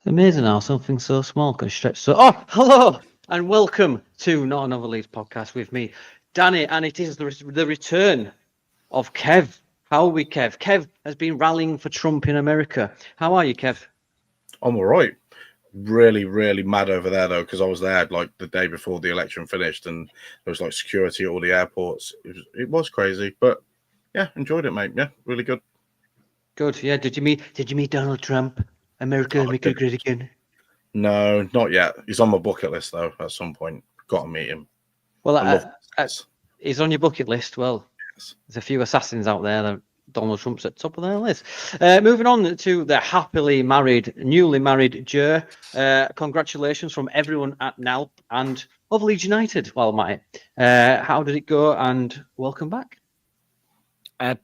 Amazing how something so small can stretch so. Oh, hello and welcome to Not Another Leeds podcast with me, Danny, and it is the return of Kev. How are we, Kev? Kev has been rallying for Trump in America. How are you, Kev? I'm all right. Really mad over there though, because I was there like the day before the election finished, and there was like security at all the airports. It was crazy, but yeah, enjoyed it, mate. Yeah, really good. Good. Yeah. Did you meet Donald Trump? America, make it great again. No, not yet. He's on my bucket list though. At some point, got to meet him. Well, he's on your bucket list. Well, there's a few assassins out there that Donald Trump's at the top of their list. Moving on to the newly married Ger. Congratulations from everyone at NALP and of Leeds United. Well, Matt, how did it go? And welcome back.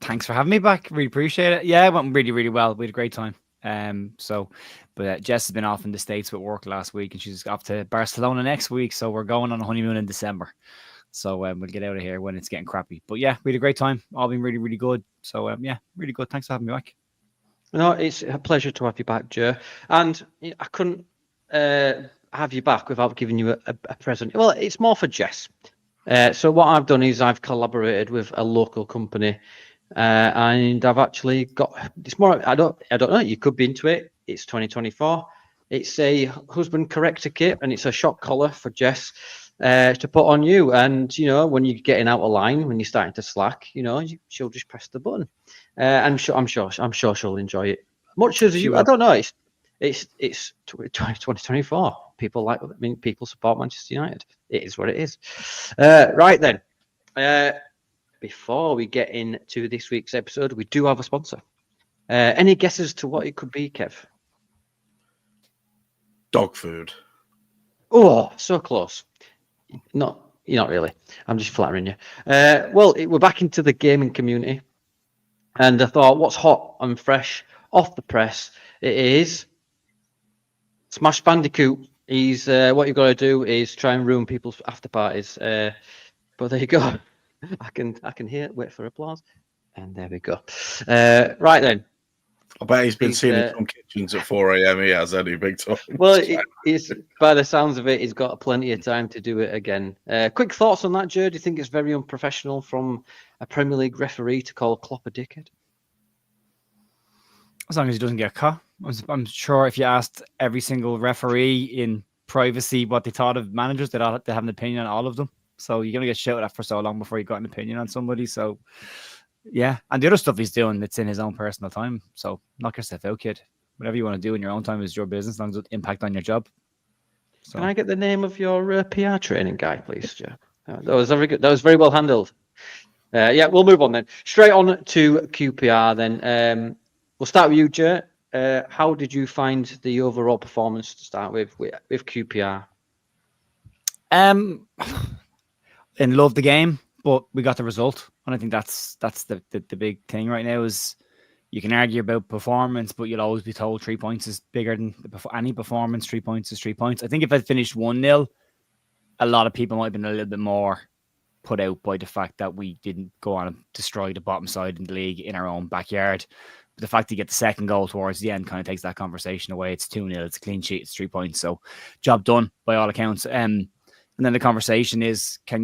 Thanks for having me back. Really appreciate it. Yeah, it went really well. We had a great time. But Jess has been off in the States with work last week, and she's off to Barcelona next week. So we're going on a honeymoon in December. So we'll get out of here when it's getting crappy. But yeah, we had a great time. All been really good. So yeah, really good. Thanks for having me back. No, it's a pleasure to have you back, Ger. And I couldn't have you back without giving you a present. Well, it's more for Jess. So what I've done is I've collaborated with a local company, and I've actually got. It's more. I don't know. You could be into it. It's 2024. It's a husband corrector kit, and it's a shock collar for Jess to put on you. And you know, when you're getting out of line, when you're starting to slack, you know, she'll just press the button. I'm sure she'll enjoy it. Much as you, I don't know. It's 2024. People support Manchester United. It is what it is. Right then. Before we get into this week's episode, we do have a sponsor. Any guesses to what it could be, Kev? Dog food. Oh, so close. Not really. I'm just flattering you. We're back into the gaming community, and I thought, what's hot and fresh off the press? It is Smash Banned-I-Coote. He's what you've got to do is try and ruin people's after parties. But there you go. I can hear it. Wait for applause, and there we go. Right then. I bet he's been seen in some kitchens at 4 a.m. He has any big time. Well, he's by the sounds of it, he's got plenty of time to do it again. Quick thoughts on that, Ger? Do you think it's very unprofessional from a Premier League referee to call Klopp a dickhead? As long as he doesn't get caught. I'm sure if you asked every single referee in privacy what they thought of managers, they'd have an opinion on all of them. So you're going to get shouted at for so long before you got an opinion on somebody. So, yeah. And the other stuff he's doing, it's in his own personal time. So knock yourself out, kid. Whatever you want to do in your own time is your business, as long as it impact on your job. So. Can I get the name of your PR training guy, please, Ger? That was very good. That was very well handled. Yeah, we'll move on then. Straight on to QPR then. We'll start with you, Ger. How did you find the overall performance to start with QPR? And love the game, but we got the result, and I think that's the big thing right now. Is you can argue about performance, but you'll always be told 3 points is bigger than any performance. 3 points is 3 points. I think if I finished 1-0, a lot of people might have been a little bit more put out by the fact that we didn't go on and destroy the bottom side in the league in our own backyard. But the fact to get the second goal towards the end kind of takes that conversation away. It's 2-0, it's a clean sheet, it's 3 points. So job done by all accounts. And then the conversation is, are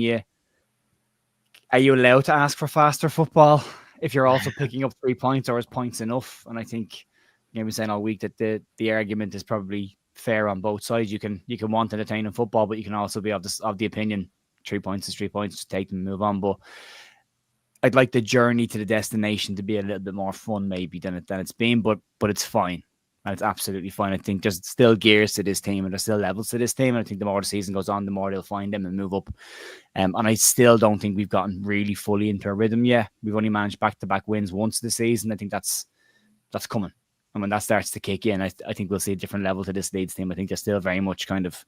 you allowed to ask for faster football if you're also picking up 3 points, or is points enough? And I think we've been saying all week that the argument is probably fair on both sides. You can want entertaining football, but you can also be of the opinion 3 points is 3 points, just take them and move on. But I'd like the journey to the destination to be a little bit more fun maybe than it's been, but it's fine. And it's absolutely fine. I think there's still gears to this team, and there's still levels to this team. And I think the more the season goes on, the more they'll find them and move up. And I still don't think we've gotten really fully into a rhythm yet. We've only managed back-to-back wins once this season. I think that's coming. And when that starts to kick in, I think we'll see a different level to this Leeds team. I think they're still very much kind of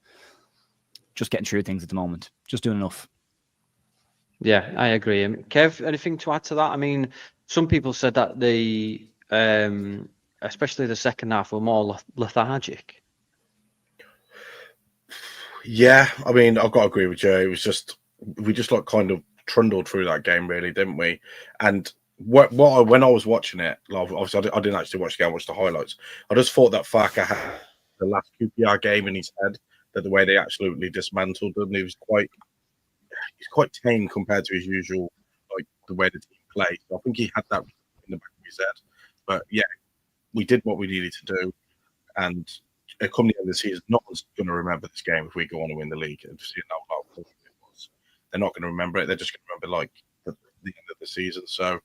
just getting through things at the moment, just doing enough. Yeah, I agree. Kev, anything to add to that? I mean, some people said that the especially the second half were more lethargic. Yeah, I mean, I've got to agree with Joe. It was we just like kind of trundled through that game, really, didn't we? And when I was watching it, like, obviously I didn't actually watch the game, I watched the highlights. I just thought that Farker the last QPR game in his head, that the way they absolutely dismantled them, he's quite tame compared to his usual, like the way the team plays. So I think he had that in the back of his head. But yeah, we did what we needed to do, and come the end of the season, no one's going to remember this game if we go on to win the league. And just, they're not going to remember it. They're just going to remember like the end of the season. So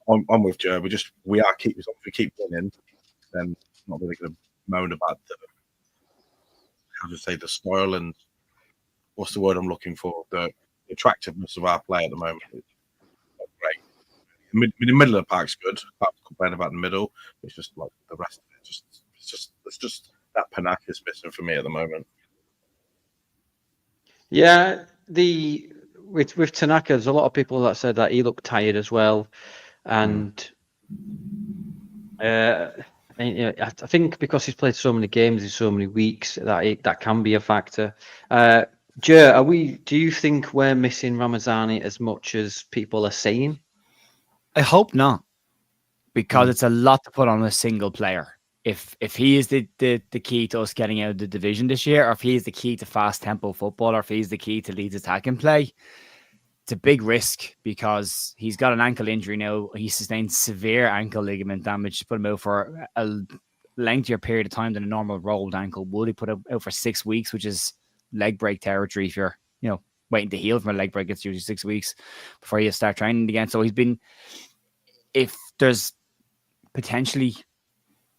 I'm with Ger. If we keep winning, then I'm not really going to moan about the style and what's the word I'm looking for? The attractiveness of our play at the moment. It's not great. The middle of the park's good. I can't complain about the middle. It's just like the rest of it. It's just that panache is missing for me at the moment. Yeah, with Tanaka, there's a lot of people that said that he looked tired as well, and I think because he's played so many games in so many weeks that can be a factor. Ger, do you think we're missing Ramazani as much as people are saying? I hope not, because it's a lot to put on a single player. If he is the key to us getting out of the division this year, or if he is the key to fast tempo football, or if he's the key to Leeds attacking play, it's a big risk because he's got an ankle injury now. He sustained severe ankle ligament damage. Put him out for a lengthier period of time than a normal rolled ankle would. He put him out for 6 weeks, which is leg break territory. If you're waiting to heal from a leg break, it's usually 6 weeks before you start training again. So if there's potentially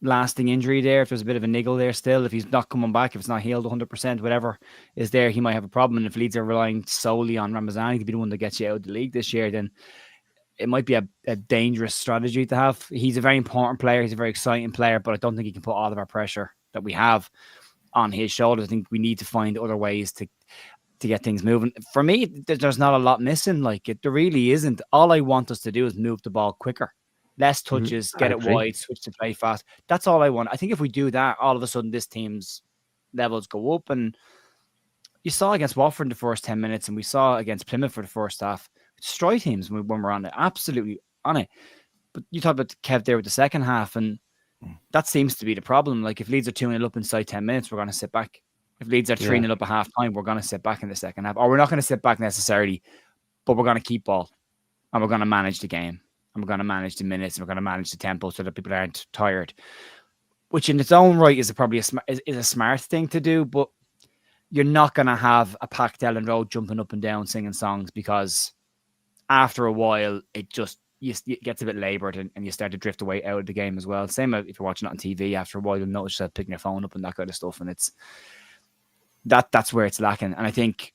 lasting injury there, if there's a bit of a niggle there still, if he's not coming back, if it's not healed 100%, whatever is there, he might have a problem. And if Leeds are relying solely on Ramazani to be the one that gets you out of the league this year, then it might be a dangerous strategy to have. He's a very important player. He's a very exciting player, but I don't think he can put all of our pressure that we have on his shoulders. I think we need to find other ways to get things moving. For me, there's not a lot missing. There really isn't. All I want us to do is move the ball quicker. Less touches, get it wide, switch to play fast. That's all I want. I think if we do that, all of a sudden this team's levels go up. And you saw against Watford in the first 10 minutes, and we saw against Plymouth for the first half. Destroy teams when we're on it. Absolutely on it. But you talked about Kev there with the second half, and that seems to be the problem. If Leeds are 2-0 up inside 10 minutes, we're going to sit back. If Leeds are 3-0 up at half time, we're going to sit back in the second half. Or we're not going to sit back necessarily, but we're going to keep ball. And we're going to manage the game. And we're going to manage the minutes, and we're going to manage the tempo so that people aren't tired, which in its own right is probably a smart thing to do. But you're not going to have a packed Ellen Road jumping up and down singing songs, because after a while it gets a bit laboured and you start to drift away out of the game as well. Same if you're watching it on TV. After a while, you'll notice yourself picking your phone up and that kind of stuff, and that's where it's lacking. And I think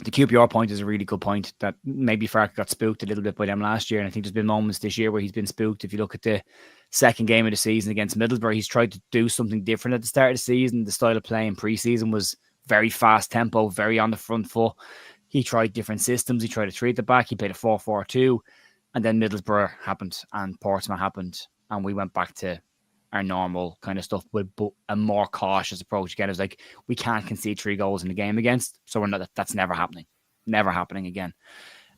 the QPR point is a really good point, that maybe Farke got spooked a little bit by them last year. And I think there's been moments this year where he's been spooked. If you look at the second game of the season against Middlesbrough, he's tried to do something different at the start of the season. The style of play in pre-season was very fast tempo, very on the front foot. He tried different systems. He tried to treat the back. He played a 4-4-2. And then Middlesbrough happened and Portsmouth happened. And we went back to our normal kind of stuff with a more cautious approach. Again, it was we can't concede 3 goals in the game against. So that's never happening. Never happening again.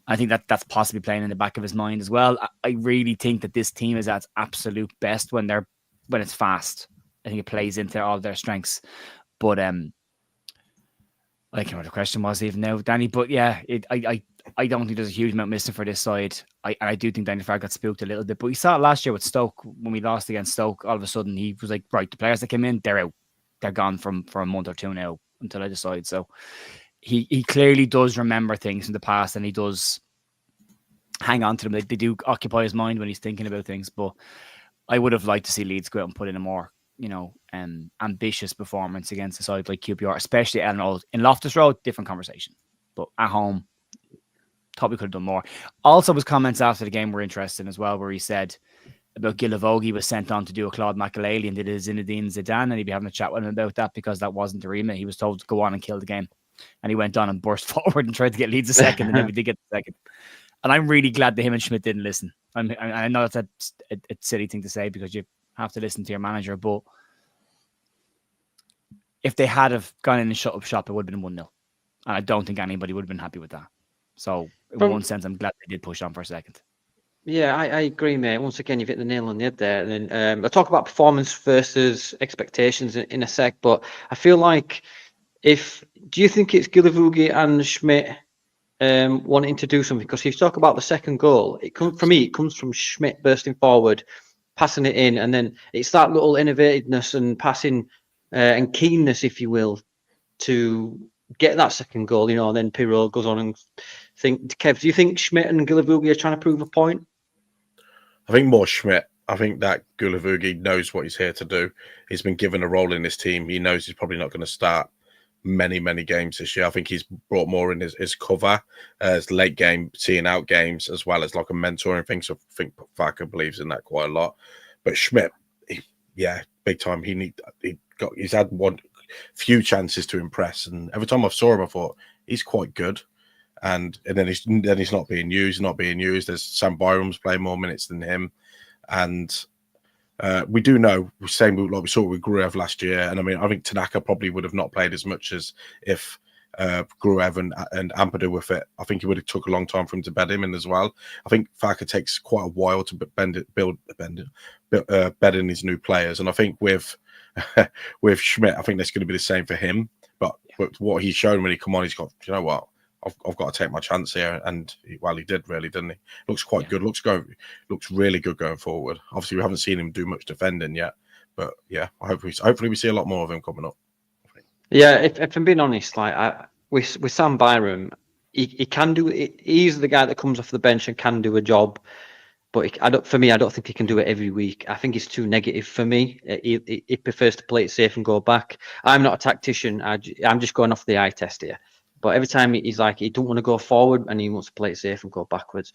I think that's possibly playing in the back of his mind as well. I really think that this team is at its absolute best when it's fast. I think it plays into all their strengths. But I can't remember what the question was even now, Danny. But yeah, I don't think there's a huge amount missing for this side. I do think Danny Farke got spooked a little bit. But we saw it last year with Stoke when we lost against Stoke. All of a sudden he was like, right, the players that came in, they're out. They're gone for a month or two now until I decide. So he clearly does remember things from the past, and he does hang on to them. They do occupy his mind when he's thinking about things. But I would have liked to see Leeds go out and put in a more, ambitious performance against a side like QPR, especially at in Loftus Road. Different conversation, but at home, thought we could have done more. Also, his comments after the game were interesting as well, where he said about Gilavogi was sent on to do a Claude Makelele and did a Zinedine Zidane, and he'd be having a chat with him about that because that wasn't the remit. He was told to go on and kill the game. And he went on and burst forward and tried to get Leeds a second, and then we did get the second. And I'm really glad that him and Schmidt didn't listen. I know that's a silly thing to say because you have to listen to your manager, but if they had have gone in and shut up shop, it would have been 1-0. And I don't think anybody would have been happy with that. So in one sense, I'm glad they did push on for a second. Yeah, I agree, mate. Once again, you've hit the nail on the head there. And then I'll talk about performance versus expectations in a sec, but I feel like do you think it's Gilavogi and Schmidt wanting to do something? Because if you talk about the second goal, it comes from Schmidt bursting forward, passing it in, and then it's that little innovativeness and passing and keenness, if you will, to get that second goal, and then Pirlo goes on and Kev, do you think Schmidt and Gilavogi are trying to prove a point? I think more Schmidt. I think that Gulavogi knows what he's here to do. He's been given a role in this team. He knows he's probably not going to start many games this year. I think he's brought more in his cover as late game, seeing out games, as well as like a mentoring thing. So I think Farke believes in that quite a lot. But Schmidt, big time. He's had one few chances to impress, and every time I saw him, I thought he's quite good. And then he's not being used. There's Sam Byram's playing more minutes than him, and we do know we saw with Gruev last year. And I mean, I think Tanaka probably would have not played as much as if Gruev and Ampadu were fit. I think it would have took a long time for him to bed him in as well. I think Farke takes quite a while to bed in his new players, and I think with Schmidt, I think that's going to be the same for him. But what he's shown when he come on, he's got, you know what, I've got to take my chance here, and he did really, didn't he? Looks quite good. Looks really good going forward. Obviously, we haven't seen him do much defending yet, but yeah, hopefully we see a lot more of him coming up. Yeah, if I'm being honest, with Sam Byram, he can do it. He's the guy that comes off the bench and can do a job, but I don't think he can do it every week. I think he's too negative for me. He prefers to play it safe and go back. I'm not a tactician. I'm just going off the eye test here. But every time he's like, he don't want to go forward and he wants to play it safe and go backwards.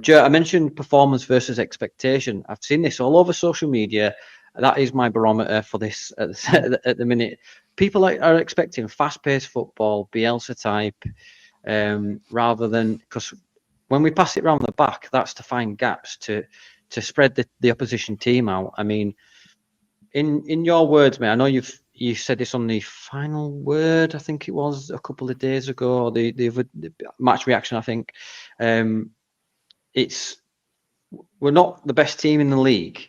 Ger, I mentioned performance versus expectation. I've seen this all over social media. That is my barometer for this at the minute. People are expecting fast-paced football, Bielsa type, rather than, because when we pass it around the back, that's to find gaps to spread the opposition team out. I mean, in your words, mate, I know you said this on the final word, I think it was a couple of days ago, or the other match reaction, I think. We're not the best team in the league,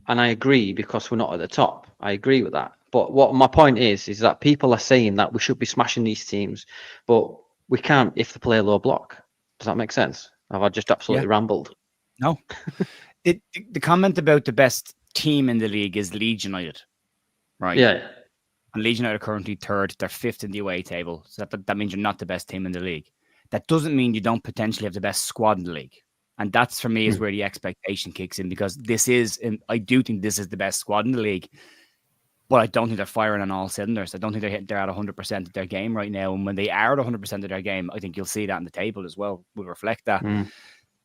and I agree, because we're not at the top. I agree with that. But what my point is that people are saying that we should be smashing these teams, but we can't if they play low block. Does that make sense? Have I just absolutely rambled? No. The comment about the best team in the league is Leeds United, right? Yeah. And Leeds United are currently third. They're fifth in the away table. So that means you're not the best team in the league. That doesn't mean you don't potentially have the best squad in the league. And that's, for me, is where the expectation kicks in, because I do think this is the best squad in the league. But I don't think they're firing on all cylinders. I don't think they're at 100% of their game right now. And when they are at 100% of their game, I think you'll see that in the table as well. Will reflect that.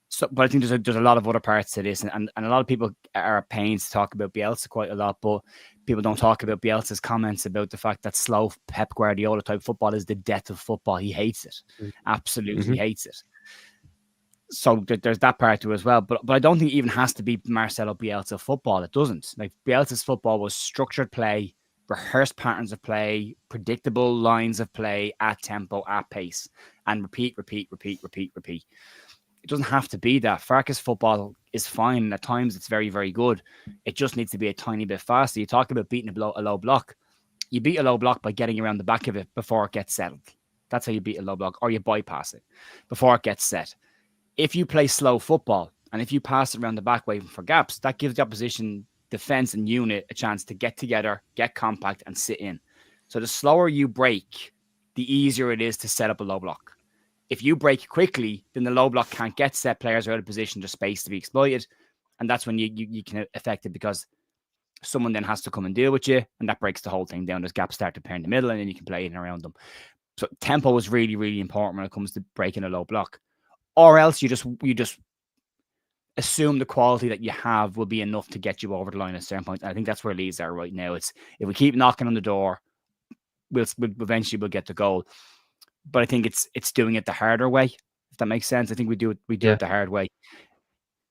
So, but I think there's a lot of other parts to this, and a lot of people are at pains to talk about Bielsa quite a lot, but people don't talk about Bielsa's comments about the fact that slow Pep Guardiola type football is the death of football. He hates it, absolutely hates it. So there's that part to it as well. But I don't think it even has to be Marcelo Bielsa football. It doesn't. Like, Bielsa's football was structured play, rehearsed patterns of play, predictable lines of play at tempo, at pace, and repeat. It doesn't have to be that. Farke's football is fine. At times, it's very, very good. It just needs to be a tiny bit faster. You talk about beating a low block. You beat a low block by getting around the back of it before it gets settled. That's how you beat a low block, or you bypass it before it gets set. If you play slow football and if you pass it around the back waiting for gaps, that gives the opposition defense and unit a chance to get together, get compact, and sit in. So the slower you break, the easier it is to set up a low block. If you break quickly, then the low block can't get set. Players are out of position, there's space to be exploited. And that's when you can affect it, because someone then has to come and deal with you, and that breaks the whole thing down. There's gaps start to appear in the middle, and then you can play in around them. So tempo is really, really important when it comes to breaking a low block. Or else you just assume the quality that you have will be enough to get you over the line at a certain point. And I think that's where Leeds are right now. It's, if we keep knocking on the door, we'll eventually get the goal. But I think it's doing it the harder way, if that makes sense. I think we do it the hard way.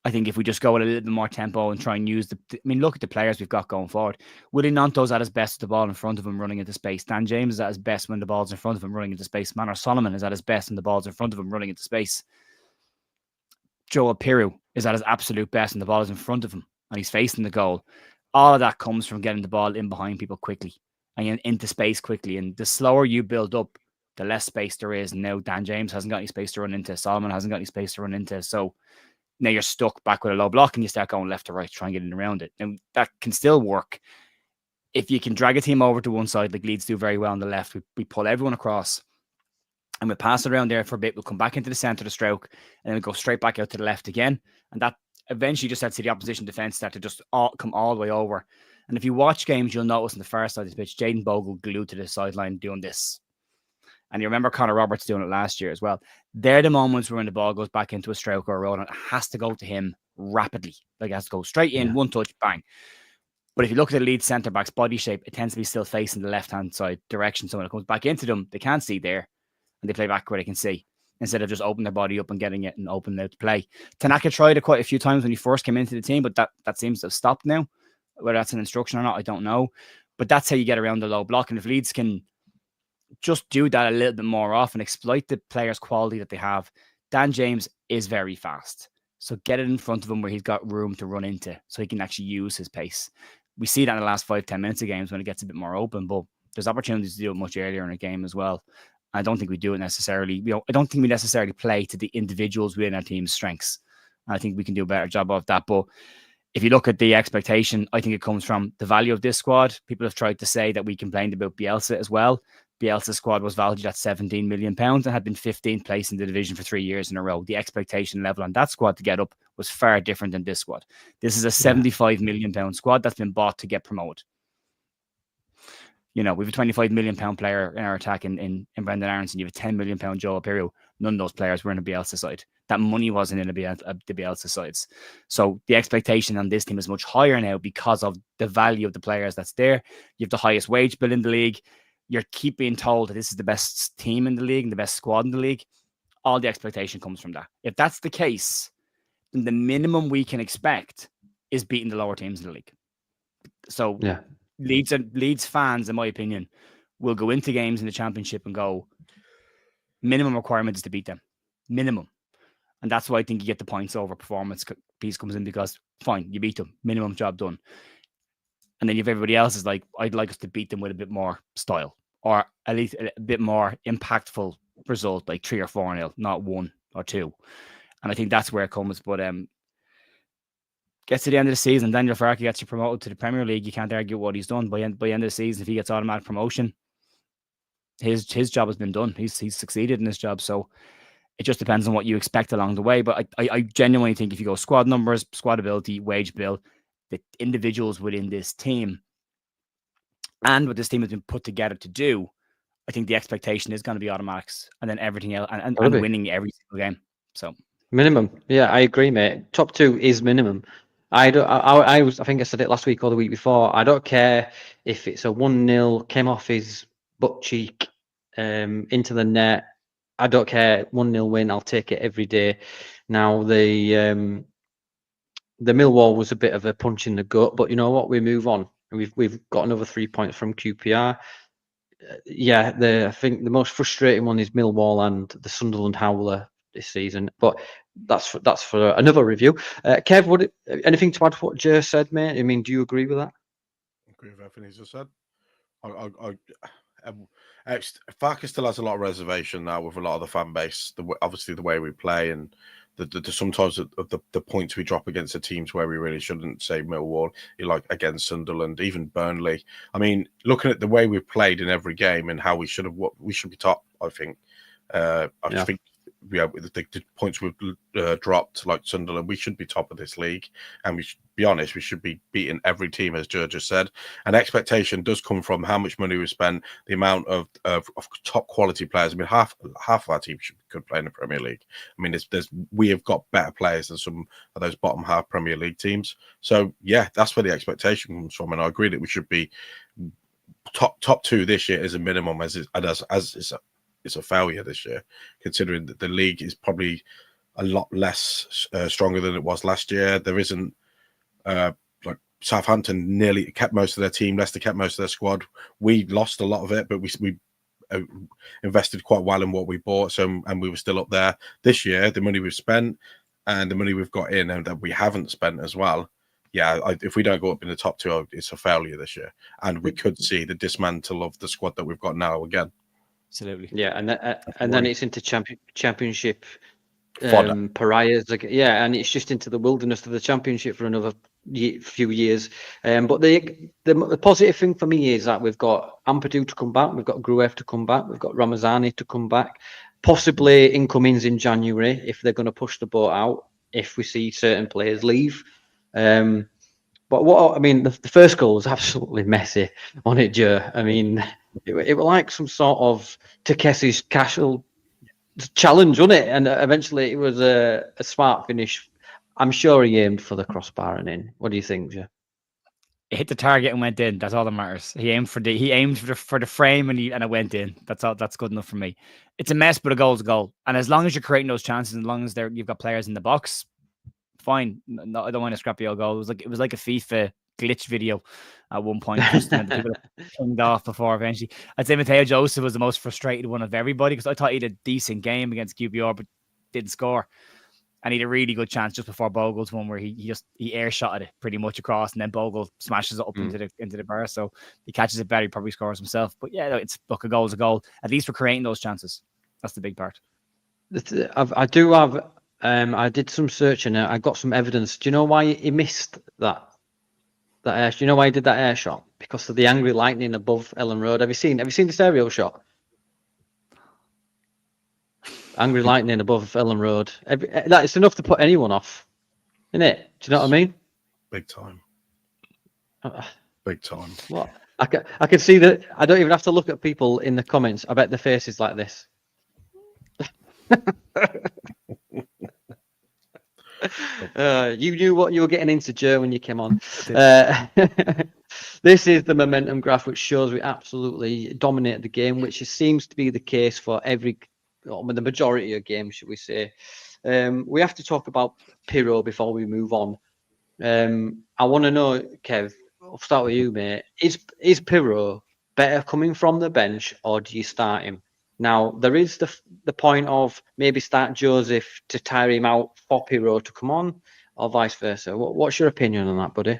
I think if we just go with a little bit more tempo and try and use look at the players we've got going forward. Willie Nanto's at his best with the ball in front of him running into space. Dan James is at his best when the ball's in front of him running into space. Manor Solomon is at his best when the ball's in front of him running into space. Joe Pirou is at his absolute best and the ball is in front of him and he's facing the goal. All of that comes from getting the ball in behind people quickly and into space quickly. And the slower you build up, the less space there is. And now Dan James hasn't got any space to run into. Solomon hasn't got any space to run into. So now you're stuck back with a low block and you start going left to right, trying to get in around it. And that can still work. If you can drag a team over to one side, like Leeds do very well on the left, we pull everyone across and we pass it around there for a bit. We'll come back into the centre of the stroke and then we go straight back out to the left again. And that eventually just lets the opposition defence start to just come all the way over. And if you watch games, you'll notice on the far side of the pitch, Jayden Bogle glued to the sideline doing this. And you remember Connor Roberts doing it last year as well. They're the moments when the ball goes back into a stroke or a roll and it has to go to him rapidly. Like it has to go straight in, one touch, bang. But if you look at the lead centre back's body shape, it tends to be still facing the left-hand side direction. So when it comes back into them, they can't see there and they play back where they can see instead of just opening their body up and getting it and opening out to play. Tanaka tried it quite a few times when he first came into the team, but that seems to have stopped now. Whether that's an instruction or not, I don't know. But that's how you get around the low block. And if Leeds can just do that a little bit more often, exploit the players' quality that they have, Dan James is very fast. So get it in front of him where he's got room to run into so he can actually use his pace. We see that in the last 5-10 minutes of games when it gets a bit more open, but there's opportunities to do it much earlier in a game as well. I don't think we do it necessarily. I don't think we necessarily play to the individuals within our team's strengths. I think we can do a better job of that. But if you look at the expectation, I think it comes from the value of this squad. People have tried to say that we complained about Bielsa as well. Bielsa's squad was valued at £17 million and had been 15th place in the division for 3 years in a row. The expectation level on that squad to get up was far different than this squad. This is a £75 million squad that's been bought to get promoted. You know, we have a £25 million player in our attack in Brendan Aronson. You have a £10 million Joe Pirou. None of those players were in the Bielsa side. That money wasn't in the Bielsa sides. So the expectation on this team is much higher now because of the value of the players that's there. You have the highest wage bill in the league. You're keep being told that this is the best team in the league and the best squad in the league. All the expectation comes from that. If that's the case, then the minimum we can expect is beating the lower teams in the league. So Leeds fans, in my opinion, will go into games in the championship and go, minimum requirement is to beat them. Minimum. And that's why I think you get the points over performance piece comes in, because fine, you beat them. Minimum job done. And then if everybody else is like, I'd like us to beat them with a bit more style, or at least a bit more impactful result, like 3 or 4-0, not 1 or 2. And I think that's where it comes. But gets to the end of the season, Daniel Farke gets you promoted to the Premier League. You can't argue what he's done. By end of the season, if he gets automatic promotion, his job has been done. He's succeeded in his job. So it just depends on what you expect along the way. But I genuinely think if you go squad numbers, squad ability, wage bill, the individuals within this team and what this team has been put together to do, I think the expectation is going to be automatics, and then everything else, and winning every single game. So minimum, yeah, I agree, mate. Top 2 is minimum. I think I said it last week or the week before. I don't care if it's a 1-0 came off his butt cheek into the net. I don't care. 1-0 win, I'll take it every day. Now the Millwall was a bit of a punch in the gut, but you know what? We move on. We've got another 3 points from QPR. I think the most frustrating one is Millwall and the Sunderland howler this season, but that's for another review. Kev, anything to add to what Ger said, mate? I mean, do you agree with that? I agree with everything he's just said. Farke still has a lot of reservation now with a lot of the fan base. Obviously, the way we play and the sometimes the points we drop against the teams where we really shouldn't. Say Millwall, like against Sunderland, even Burnley. I mean, looking at the way we've played in every game and how we should be top. I think. I think. The points we've dropped, like Sunderland, we should be top of this league, and we should be honest, we should be beating every team, as Ger just said. And expectation does come from how much money we spent, the amount of top quality players. I mean, half of our team could play in the Premier League. I mean, we have got better players than some of those bottom half Premier League teams. So yeah, that's where the expectation comes from, and I agree that we should be top 2 this year as a minimum, it's a failure this year, considering that the league is probably a lot less stronger than it was last year. There isn't like Southampton nearly kept most of their team. Leicester kept most of their squad. We lost a lot of it, but we invested quite well in what we bought. And we were still up there this year. The money we've spent, and the money we've got in and that we haven't spent as well, if we don't go up in the top two, it's a failure this year. And we could see the dismantle of the squad that we've got now again. Absolutely. Yeah, and then it's into championship Fodder. pariahs. Yeah, and it's just into the wilderness of the championship for another few years. But the positive thing for me is that we've got Ampadu to come back, we've got Gruev to come back, we've got Ramazani to come back, possibly incomings in January if they're going to push the boat out, if we see certain players leave. But the first goal was absolutely messy on it, Ger. I mean, it was like some sort of Takeshi's Castle challenge, wasn't it? And eventually it was a smart finish. I'm sure he aimed for the crossbar and in. What do you think, Ger? It hit the target and went in. That's all that matters. He aimed for the frame and it went in. That's all. That's good enough for me. It's a mess, but a goal's a goal. And as long as you're creating those chances, as long as you've got players in the box, fine. No, I don't want a scrappy old goal. It was like a FIFA glitch video at one point. Just people pinged off before eventually. I'd say Mateo Joseph was the most frustrated one of everybody because I thought he had a decent game against QPR, but didn't score. And he had a really good chance just before Bogle's one where he air shotted it pretty much across, and then Bogle smashes it up into the bar. So he catches it better, he probably scores himself. But yeah, a goal is a goal. At least we're creating those chances. That's the big part. I do have. I did some searching. I got some evidence. Do you know why he missed that air? Do you know why he did that air shot? Because of the angry lightning above Ellen Road. Have you seen this aerial shot? Angry lightning above Ellen Road. It's enough to put anyone off, isn't it? Do you know what I mean? Big time. Big time. What? I can see that. I don't even have to look at people in the comments. I bet their faces like this. You knew what you were getting into, Joe, when you came on. This is the momentum graph, which shows we absolutely dominated the game, which seems to be the case for the majority of games, should we say. We have to talk about Pirro before we move on. I want to know, Kev, I'll start with you, mate. Is Pirro better coming from the bench, or do you start him? Now, there is the point of maybe start Joseph to tire him out for Pirro to come on, or vice versa. What's your opinion on that, buddy?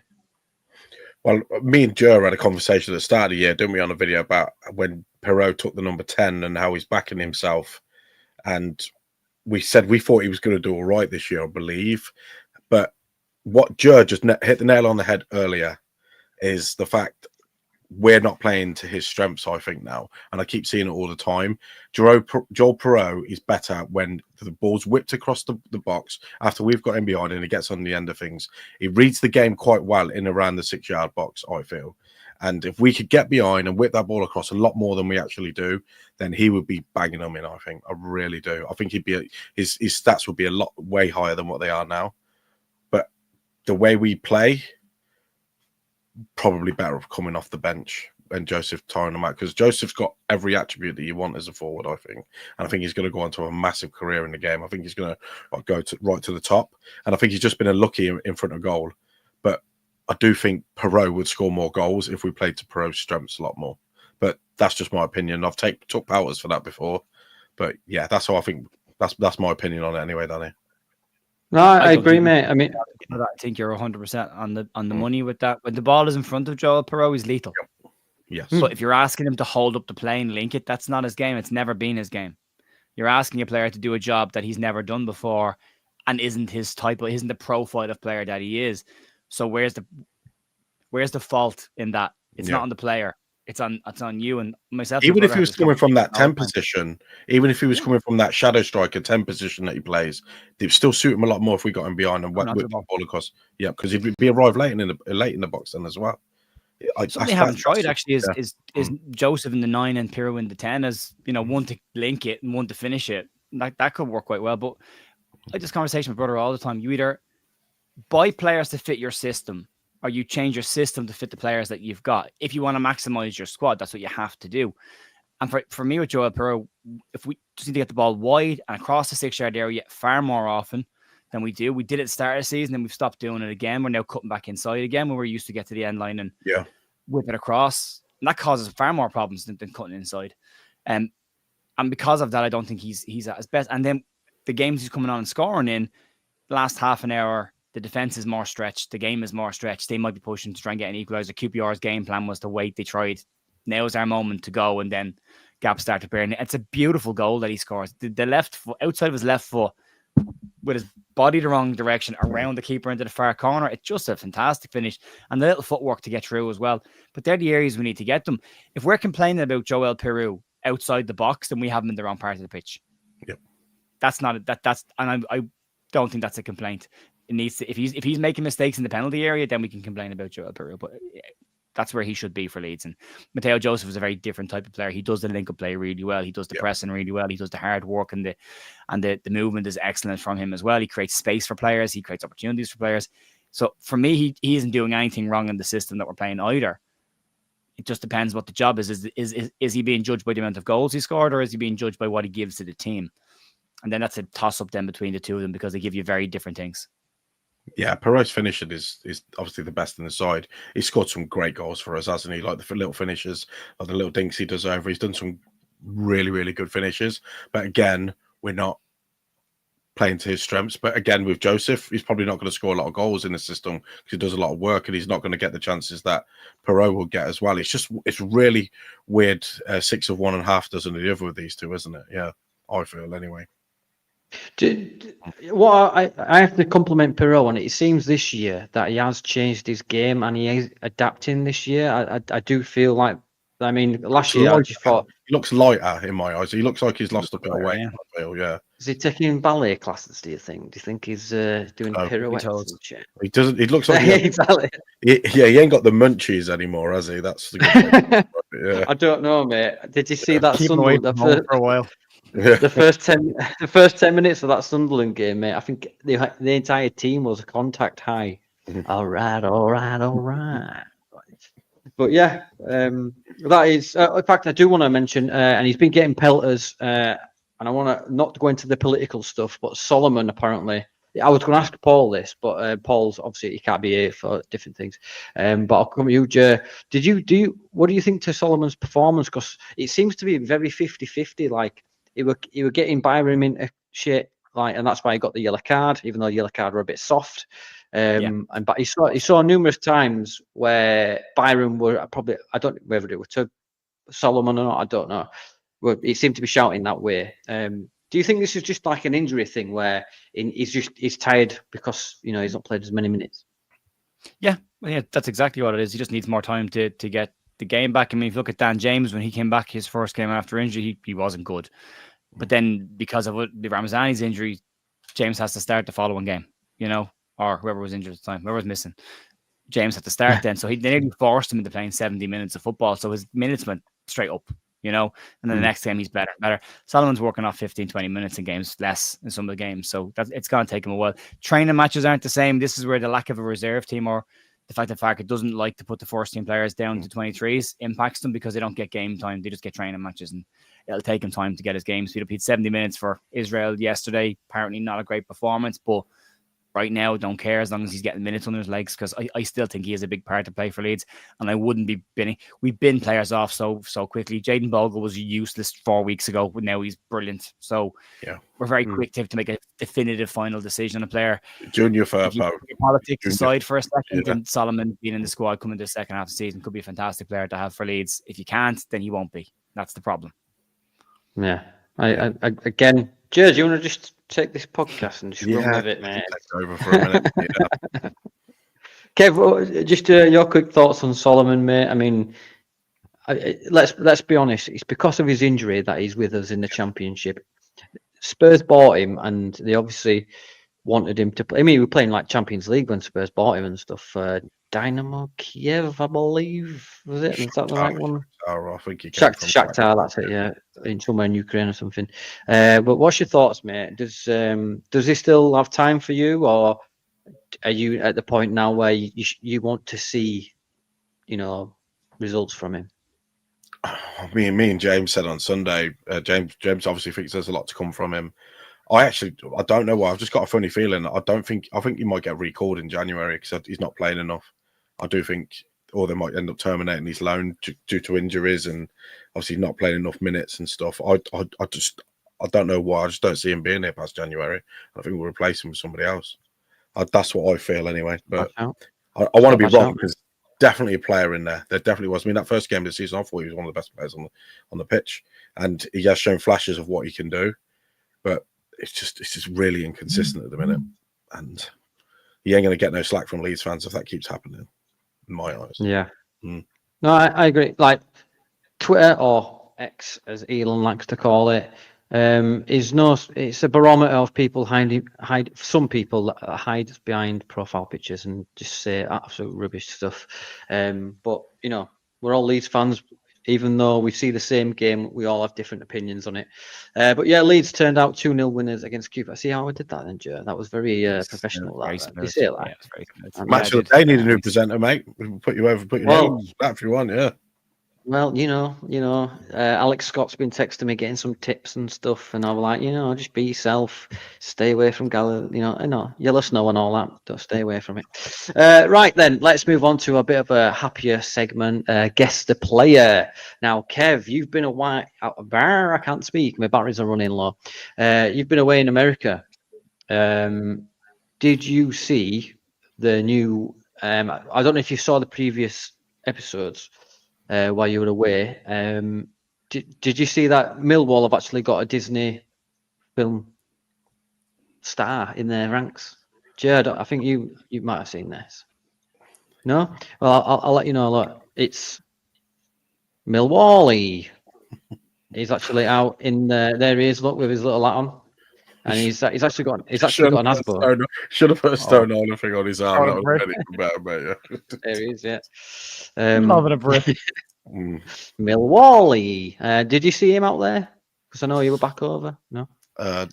Well, me and Joe had a conversation at the start of the year, didn't we, on a video about when Pirro took the number 10 and how he's backing himself. And we said we thought he was going to do all right this year, I believe. But what Joe just hit the nail on the head earlier is the fact we're not playing to his strengths, I think, now. And I keep seeing it all the time. Joel Pirro is better when the ball's whipped across the box after we've got him behind and he gets on the end of things. He reads the game quite well in around the 6-yard box, I feel. And if we could get behind and whip that ball across a lot more than we actually do, then he would be banging them in, I think. I really do. I think his stats would be a lot way higher than what they are now. But the way we play, probably better coming off the bench and Joseph tiring them out, because Joseph's got every attribute that you want as a forward, I think. And I think he's going to go on to a massive career in the game. I think he's going to go right to the top. And I think he's just been unlucky in front of goal. But I do think Pirro would score more goals if we played to Pirro's strengths a lot more. But that's just my opinion. I've took Powers for that before. But yeah, that's how I think. That's my opinion on it anyway, Danny. No, I agree, mate. I mean, I think you're 100% on the money with that. When the ball is in front of Joel Pirro, he's lethal. Yes. But if you're asking him to hold up the play and link it, that's not his game. It's never been his game. You're asking a player to do a job that he's never done before and isn't his type, isn't the profile of player that he is. So where's the fault in that? It's not on the player. It's on you and myself. Even if he was coming from that 10 position, even if he was coming from that shadow striker 10 position that he plays, it would still suit him a lot more if we got him behind and whip the ball across. Yeah, because he'd be arrived late in the box then as well. Something they haven't tried actually is Joseph in the 9 and Pirro in the 10 as one to link it and one to finish it. That could work quite well. But I had this conversation with my brother all the time. You either buy players to fit your system, or you change your system to fit the players that you've got. If you want to maximize your squad, that's what you have to do. And for me with Joel Pirro, if we just need to get the ball wide and across the 6-yard area far more often than we do. We did it at the start of the season, and we've stopped doing it again. We're now cutting back inside again when we're used to get to the end line and whip it across. And that causes far more problems than cutting inside. And because of that, I don't think he's at his best. And then the games he's coming on and scoring in, last half an hour, the defense is more stretched. The game is more stretched. They might be pushing to try and get an equalizer. QPR's game plan was to wait. They tried. Now's our moment to go. And then gaps start appearing. It's a beautiful goal that he scores. The left foot, outside of his left foot, with his body the wrong direction around the keeper into the far corner. It's just a fantastic finish. And the little footwork to get through as well. But they're the areas we need to get them. If we're complaining about Joel Peru outside the box, then we have him in the wrong part of the pitch. Yep. That's not that's and I don't think that's a complaint. It needs to, if he's making mistakes in the penalty area, then we can complain about Joel Peru. But that's where he should be for Leeds. And Mateo Joseph is a very different type of player. He does the link-up play really well. He does the pressing really well. He does the hard work, and the movement is excellent from him as well. He creates space for players. He creates opportunities for players. So for me, he isn't doing anything wrong in the system that we're playing either. It just depends what the job is. Is he being judged by the amount of goals he scored, or is he being judged by what he gives to the team? And then that's a toss-up then between the two of them, because they give you very different things. Yeah, Perot's finishing is obviously the best in the side. He's scored some great goals for us, hasn't he? Like the little finishes, like the little dinks he does over. He's done some really, really good finishes. But again, we're not playing to his strengths. But again, with Joseph, he's probably not going to score a lot of goals in the system because he does a lot of work, and he's not going to get the chances that Perot will get as well. It's really weird. 6 of one and half dozen of the other with these two, isn't it? Yeah, I feel anyway. I have to compliment Perot on it. It seems this year that he has changed his game and he is adapting this year. I do feel like, I mean, last year I just thought he looks lighter in my eyes. He looks like he's lost a bit of weight. I feel, yeah. Is he taking ballet classes? Do you think he's doing pirouettes and shit? He doesn't. He looks like exactly. He ain't got the munchies anymore, has he? That's the good thing. Yeah. I don't know, mate. Did you see that Sunderland for a while? The first 10 minutes of that Sunderland game, mate, I think the entire team was contact high. All right. But yeah, that is. In fact, I do want to mention, and he's been getting pelters, and I want to not go into the political stuff, but Solomon apparently. I was going to ask Paul this, but Paul's obviously he can't be here for different things. But I'll come to you, Ger. What do you think to Solomon's performance? Because it seems to be very 50-50. Like he were getting Byram into shit, like, and that's why he got the yellow card, even though the yellow card were a bit soft. But he saw numerous times where Byram were probably, I don't know whether it were to Solomon or not, I don't know. Well, he seemed to be shouting that way. Do you think this is just like an injury thing where he's tired because he's not played as many minutes? Yeah, that's exactly what it is. He just needs more time to get the game back. I mean, if you look at Dan James, when he came back his first game after injury, he wasn't good. But then because of the Ramazani's injury, James has to start the following game, or whoever was injured at the time, whoever was missing. James had to start then. So they nearly forced him into playing 70 minutes of football. So his minutes went straight up, and then the next game he's better and better. Solomon's working off 15, 20 minutes in games, less in some of the games. So it's going to take him a while. Training matches aren't the same. This is where the lack of a reserve team or the fact that Farke doesn't like to put the first team players down to 23s impacts them because they don't get game time. They just get training matches, and it'll take him time to get his game speed up. He had 70 minutes for Israel yesterday. Apparently not a great performance, but right now, don't care as long as he's getting minutes under his legs, because I still think he has a big part to play for Leeds, and I wouldn't be binning. We bin players off so quickly. Jaden Bogle was useless 4 weeks ago, but now he's brilliant. So yeah, we're very quick to make a definitive final decision on a player. Junior Furpo. Politics aside for a second, and Solomon being in the squad coming to the second half of the season could be a fantastic player to have for Leeds. If you can't, then he won't be. That's the problem. Yeah. I again, Ger, do you want to just take this podcast and just run with it, mate? Take over for a minute. Yeah. Kev, just your quick thoughts on Solomon, mate. I mean, let's be honest. It's because of his injury that he's with us in the Championship. Spurs bought him, and they obviously wanted him to play. I mean, we were playing like Champions League when Spurs bought him and stuff. Dynamo Kiev, I believe, was it? Is that the right one? I think Shakhtar, that's it. Yeah, in somewhere in Ukraine or something. But what's your thoughts, mate? Does he still have time for you, or are you at the point now where you want to see, results from him? Me and James said on Sunday. James obviously thinks there's a lot to come from him. I don't know why. I've just got a funny feeling. I think he might get recalled in January because he's not playing enough. I do think, or they might end up terminating his loan due to injuries and obviously not playing enough minutes and stuff. I don't know why. I just don't see him being here past January. I think we'll replace him with somebody else. That's what I feel anyway. But I want to be wrong because definitely a player in there. There definitely was. I mean, that first game of the season, I thought he was one of the best players on the pitch, and he has shown flashes of what he can do. But it's just really inconsistent at the minute, and he ain't going to get no slack from Leeds fans if that keeps happening. In my eyes, yeah. No, I agree. Like Twitter or X, as Elon likes to call it, it's a barometer of people hide. Some people hide behind profile pictures and just say absolute rubbish stuff. But we're all Leeds fans. Even though we see the same game, we all have different opinions on it. But yeah, Leeds turned out 2-0 winners against Coote. See how I did that then, Joe? That was very professional. Very you see it, like? Yeah, Match of the day, need a new presenter, mate. We'll put you over, put your name on that if you want, yeah. Well, Alex Scott's been texting me getting some tips and stuff, and I'm like, just be yourself, stay away from yellow snow and all that. Don't stay away from it. Right then, let's move on to a bit of a happier segment. Guess the player. Now, Kev, you've been away. I can't speak. My batteries are running low. You've been away in America. Did you see the new? I don't know if you saw the previous episodes. While you were away, did you see that Millwall have actually got a Disney film star in their ranks? Jared, I think you might have seen this. No? Well, I'll let you know. Look, it's Millwall. He's actually out in there. He is. Look, with his little hat on, and he's actually got an Asbo. Should have put a stone on thing on his arm. That would have been even better, mate. Yeah. There he is. Yeah. Loving a breath. Millwall. Did you see him out there? Because I know you were back over. No.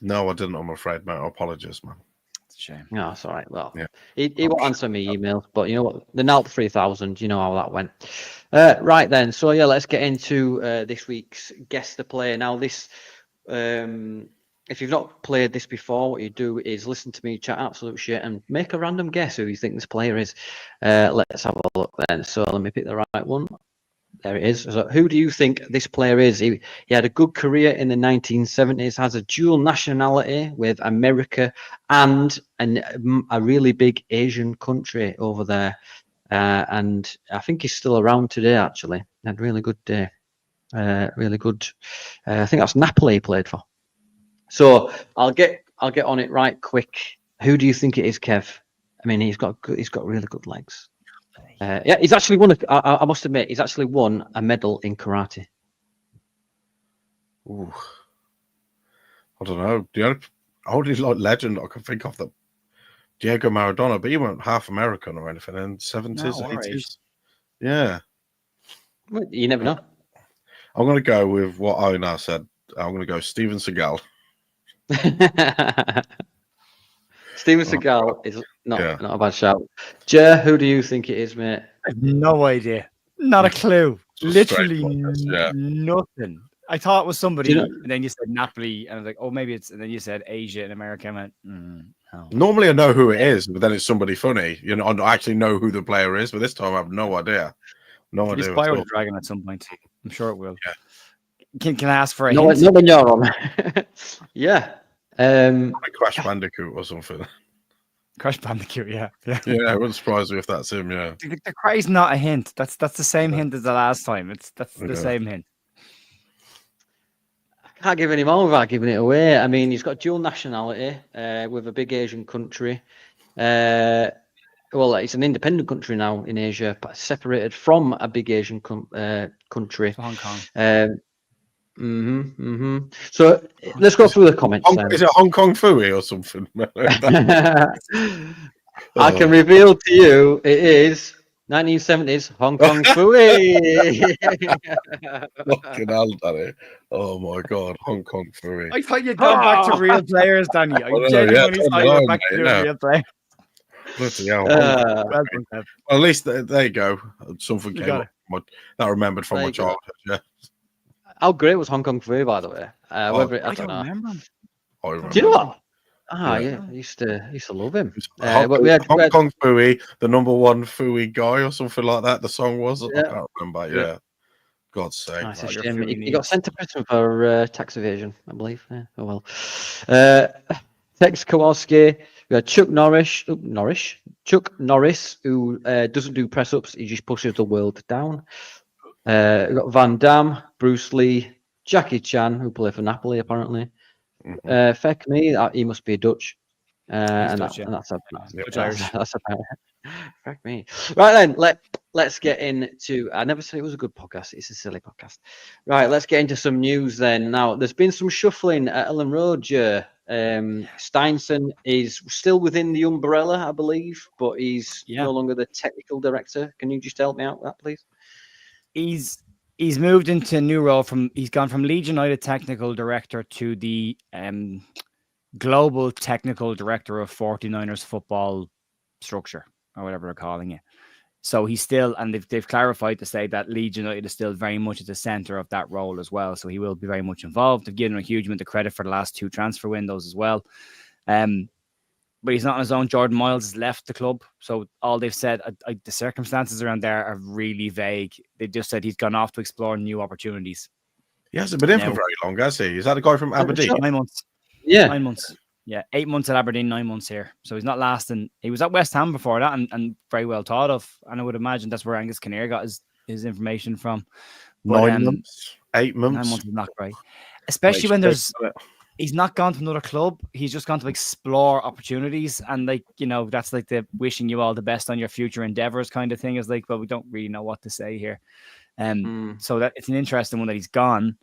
No, I didn't. I'm afraid, mate. I apologise, man. It's a shame. No, it's all right. Well, yeah. He won't answer me emails, but you know what? The NALP 3000. You know how that went. Right then. So yeah, let's get into this week's Guess the Player. Now this. If you've not played this before, what you do is listen to me chat absolute shit and make a random guess who you think this player is. Let's have a look then. So let me pick the right one. There it is. So who do you think this player is? He had a good career in the 1970s, has a dual nationality with America and a really big Asian country over there. And I think he's still around today, actually. Had a really good day. Really good. I think that's Napoli he played for. So I'll get on it right quick. Who do you think it is, Kev? I mean, he's got really good legs. Yeah, he's actually won. I must admit, he's actually won a medal in karate. Ooh, I don't know. The only legend I can think of that Diego Maradona, but he weren't half American or anything in 70s, 80s. Yeah, Well, you never know. I'm going to go with what Onar said. I'm going to go Steven Seagal. Steven Seagal is not a bad shout. Ger, who do you think it is, mate? I have no idea. Not a clue. Literally nothing. I thought it was somebody, and then you said Napoli, and I was like, oh, maybe it's, and then you said Asia and America. I went, no. Normally I know who it is, but then it's somebody funny. I actually know who the player is, but this time I have no idea. No idea. It's Spyro the Dragon at some point. I'm sure it will. Yeah. Can I ask for a hint? Not when you're on. Yeah. Crash Bandicoot or something. Crash Bandicoot, yeah. Yeah, it wouldn't surprise me if that's him, yeah. The cry's not a hint. That's the same hint as the last time. That's the same hint. I can't give any more without giving it away. I mean, he's got dual nationality with a big Asian country. Well, it's an independent country now in Asia, but separated from a big Asian country. Hong Kong. So let's go through the comments. Is it Hong Kong Fooey or something? I can reveal to you it is 1970s Hong Kong Fooey. Fucking hell, Danny. Oh my God, Hong Kong Fooey. I thought you'd gone back to real players, Danny. I genuinely thought you were back to real players. Well, at least there you go. Something came up that I remembered from my childhood. Yeah. How great was Hong Kong Fooey, by the way? I don't know. Remember. I remember. Do you know what? Yeah. I used to love him. Hong Kong Fooey, the #1 Fooey guy or something like that. The song was. I can't remember. Yeah. God's sake. It's a All your shame. food He got needs. sent to prison for tax evasion, I believe. Yeah. Oh well. Tex Kowalski. We got Chuck Norris, who doesn't do press ups. He just pushes the world down. We got Van Damme, Bruce Lee, Jackie Chan, who play for Napoli apparently. Feck me, he must be Dutch. And, Dutch, yeah. that's a Dutch Irish. that's about it. Fuck me. Right then, let's get into. I never said it was a good podcast. It's a silly podcast. Right, let's get into some news then. Now, there's been some shuffling at Ellen Road. Steinson is still within the umbrella, I believe, but he's no longer the technical director. Can you just help me out with that, please? He's moved into a new role. He's gone from Leeds United technical director to the global technical director of 49ers football structure, or whatever they're calling it. So he's still, and they've clarified to say that Leeds United is still very much at the center of that role as well. So he will be very much involved. They've given him a huge amount of credit for the last 2 transfer windows as well. But he's not on his own. Jordan Miles has left the club. So all they've said, the circumstances around there are really vague. They just said he's gone off to explore new opportunities. He hasn't been in for very long, has he? Is that a guy from Aberdeen? 9 months. Yeah. 9 months. Yeah, 8 months at Aberdeen, 9 months here. So he's not lasting. He was at West Ham before that and very well thought of. And I would imagine that's where Angus Kinnear got his information from. But, 9 months? 8 months? 9 months is not great. Especially when he's not gone to another club. He's just gone to explore opportunities. And that's like the wishing you all the best on your future endeavors kind of thing. Is like, well, we don't really know what to say here. So that it's an interesting one that he's gone.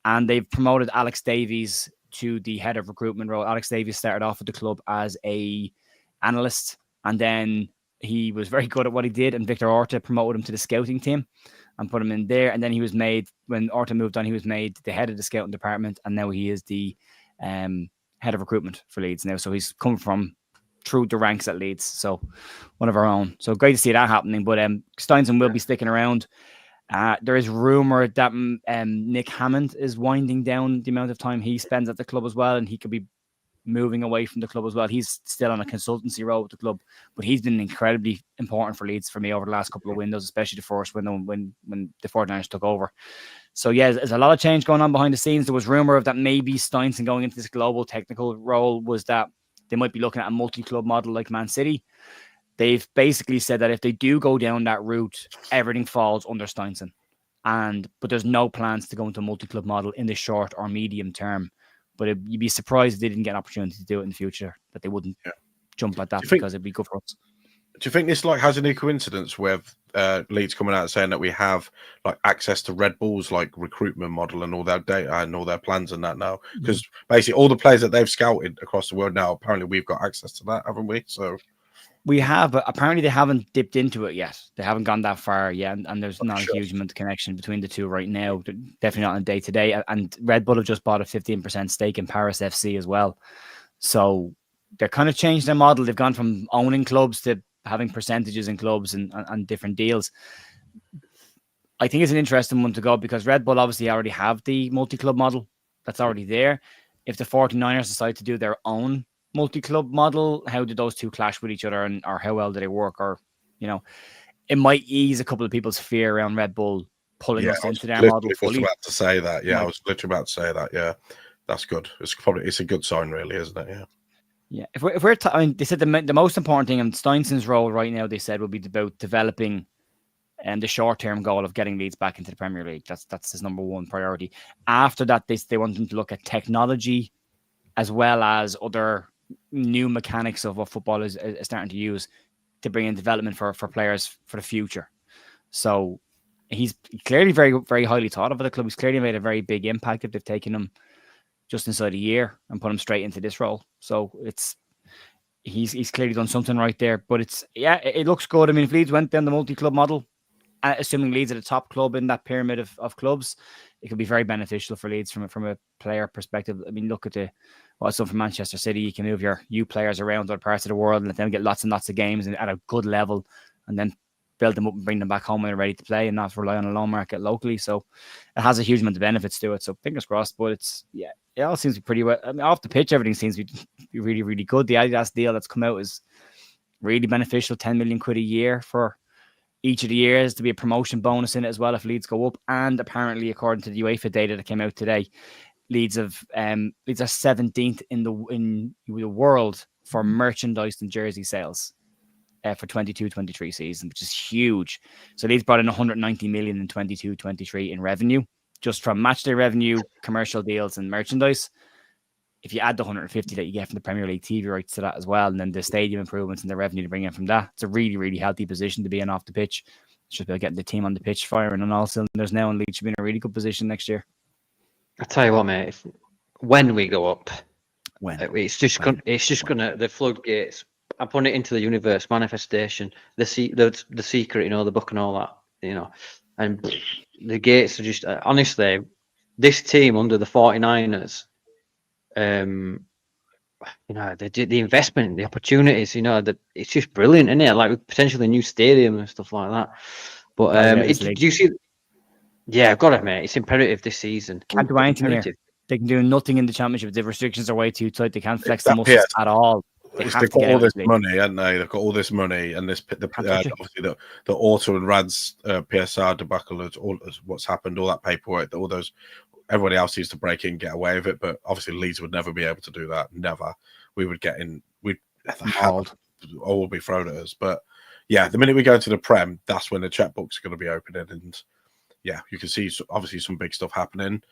And they've promoted Alex Davies to the head of recruitment role. Alex Davies started off at the club as a analyst, and then he was very good at what he did. And Victor Orta promoted him to the scouting team and put him in there. And then he was made, when Orta moved on, he was made the head of the scouting department, and now he is the head of recruitment for Leeds now. So he's come from through the ranks at Leeds. So one of our own. So great to see that happening. But Steinson will be sticking around. There is rumor that Nick Hammond is winding down the amount of time he spends at the club as well, and he could be moving away from the club as well. He's still on a consultancy role with the club, but he's been incredibly important for Leeds for me over the last couple of windows, especially the first window when the 49ers took over. So yeah, there's a lot of change going on behind the scenes. There was rumor of that maybe Steinson going into this global technical role was that they might be looking at a multi-club model like Man City. They've basically said that if they do go down that route, everything falls under Steinson. But there's no plans to go into a multi-club model in the short or medium term. But you'd be surprised if they didn't get an opportunity to do it in the future, that they wouldn't jump at that because it'd be good for us. Do you think this has any coincidence with Leeds coming out and saying that we have access to Red Bull's recruitment model and all their data and all their plans and that now? Because basically all the players that they've scouted across the world now, apparently we've got access to that, haven't we? So we have, but apparently they haven't dipped into it yet. They haven't gone that far yet, and there's not a huge amount of connection between the two right now. They're definitely not on day to day. And Red Bull have just bought a 15% stake in Paris FC as well. So they're kind of changed their model. They've gone from owning clubs to having percentages in clubs and different deals. I think it's an interesting one to go because Red Bull obviously already have the multi-club model that's already there. If the 49ers decide to do their own multi-club model, how do those two clash with each other, or how well do they work? Or it might ease a couple of people's fear around Red Bull pulling us into their model fully. I was about to say that. I was literally about to say that. Yeah, that's good. It's a good sign, really, isn't it? Yeah. If we're they said the most important thing in Steinson's role right now, they said, will be about developing the short-term goal of getting Leeds back into the Premier League. That's his number one priority. After that, they want him to look at technology as well as other new mechanics of what football is starting to use to bring in development for players for the future. So he's clearly very, very highly thought of at the club. He's clearly made a very big impact if they've taken him just inside a year and put him straight into this role. So he's clearly done something right there. But it looks good. I mean, if Leeds went down the multi-club model, assuming Leeds are the top club in that pyramid of clubs, it could be very beneficial for Leeds from a player perspective. I mean, look at what's done for Manchester City. You can move your youth players around other parts of the world and let them get lots and lots of games and at a good level, and then build them up and bring them back home when they're ready to play and not rely on a loan market locally. So it has a huge amount of benefits to it. So fingers crossed. But it all seems to be pretty well. I mean, off the pitch, everything seems to be really, really good. The Adidas deal that's come out is really beneficial. 10 million quid a year for each of the years to be a promotion bonus in it as well if Leeds go up. And apparently, according to the UEFA data that came out today, Leeds are 17th in the world for merchandise and jersey sales for 22-23 season, which is huge. So Leeds brought in 190 million in 22-23 in revenue, just from matchday revenue, commercial deals, and merchandise. If you add the 150 that you get from the Premier League TV rights to that as well, and then the stadium improvements and the revenue to bring in from that, it's a really, really healthy position to be in off the pitch. It's just about getting the team on the pitch firing on all cylinders now, and Leeds should be in a really good position next year. I tell you what, mate. When we go up, it's just gonna the floodgates. I put it into the universe, manifestation, the secret, the book and all that, and the gates are just honestly, this team under the 49ers, the investment, the opportunities, that it's just brilliant, isn't it? Like with potentially a new stadium and stuff like that. But do you see? Yeah, I've got it, mate. It's imperative this season. Can't do anything here. They can do nothing in the championship. The restrictions are way too tight. They can't flex the muscles at all. They've got all this money, haven't they? They've got all this money, and obviously the Auto and Rad's PSR debacle, all what's happened, all that paperwork, all those. Everybody else needs to break in, get away with it, but obviously Leeds would never be able to do that. Never. We would get in. All would be thrown at us. But yeah, the minute we go to the Prem, that's when the checkbooks are going to be opening, and yeah, you can see obviously some big stuff happening.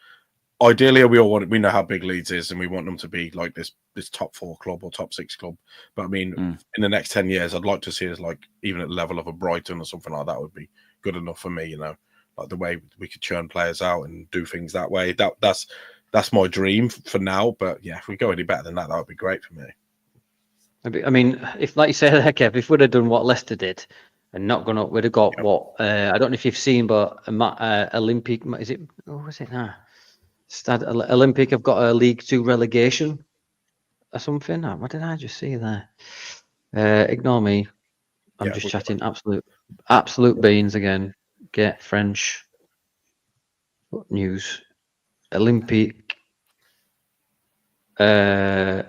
Ideally, we know how big Leeds is, and we want them to be like this top 4 club or top 6 club. But I mean, in the next 10 years, I'd like to see us like even at the level of a Brighton or something like that would be good enough for me. Like the way we could churn players out and do things that way. That's my dream for now. But yeah, if we go any better than that would be great for me. I mean, if like you say, Kev, if we'd have done what Leicester did and not gone up, we'd have got what I don't know if you've seen, but Olympic is it? Oh, was it now? Stade Olympic have got a League 2 relegation or something. What did I just see there? Ignore me. I'm just chatting absolute beans again. Get French news. Olympic. Lyon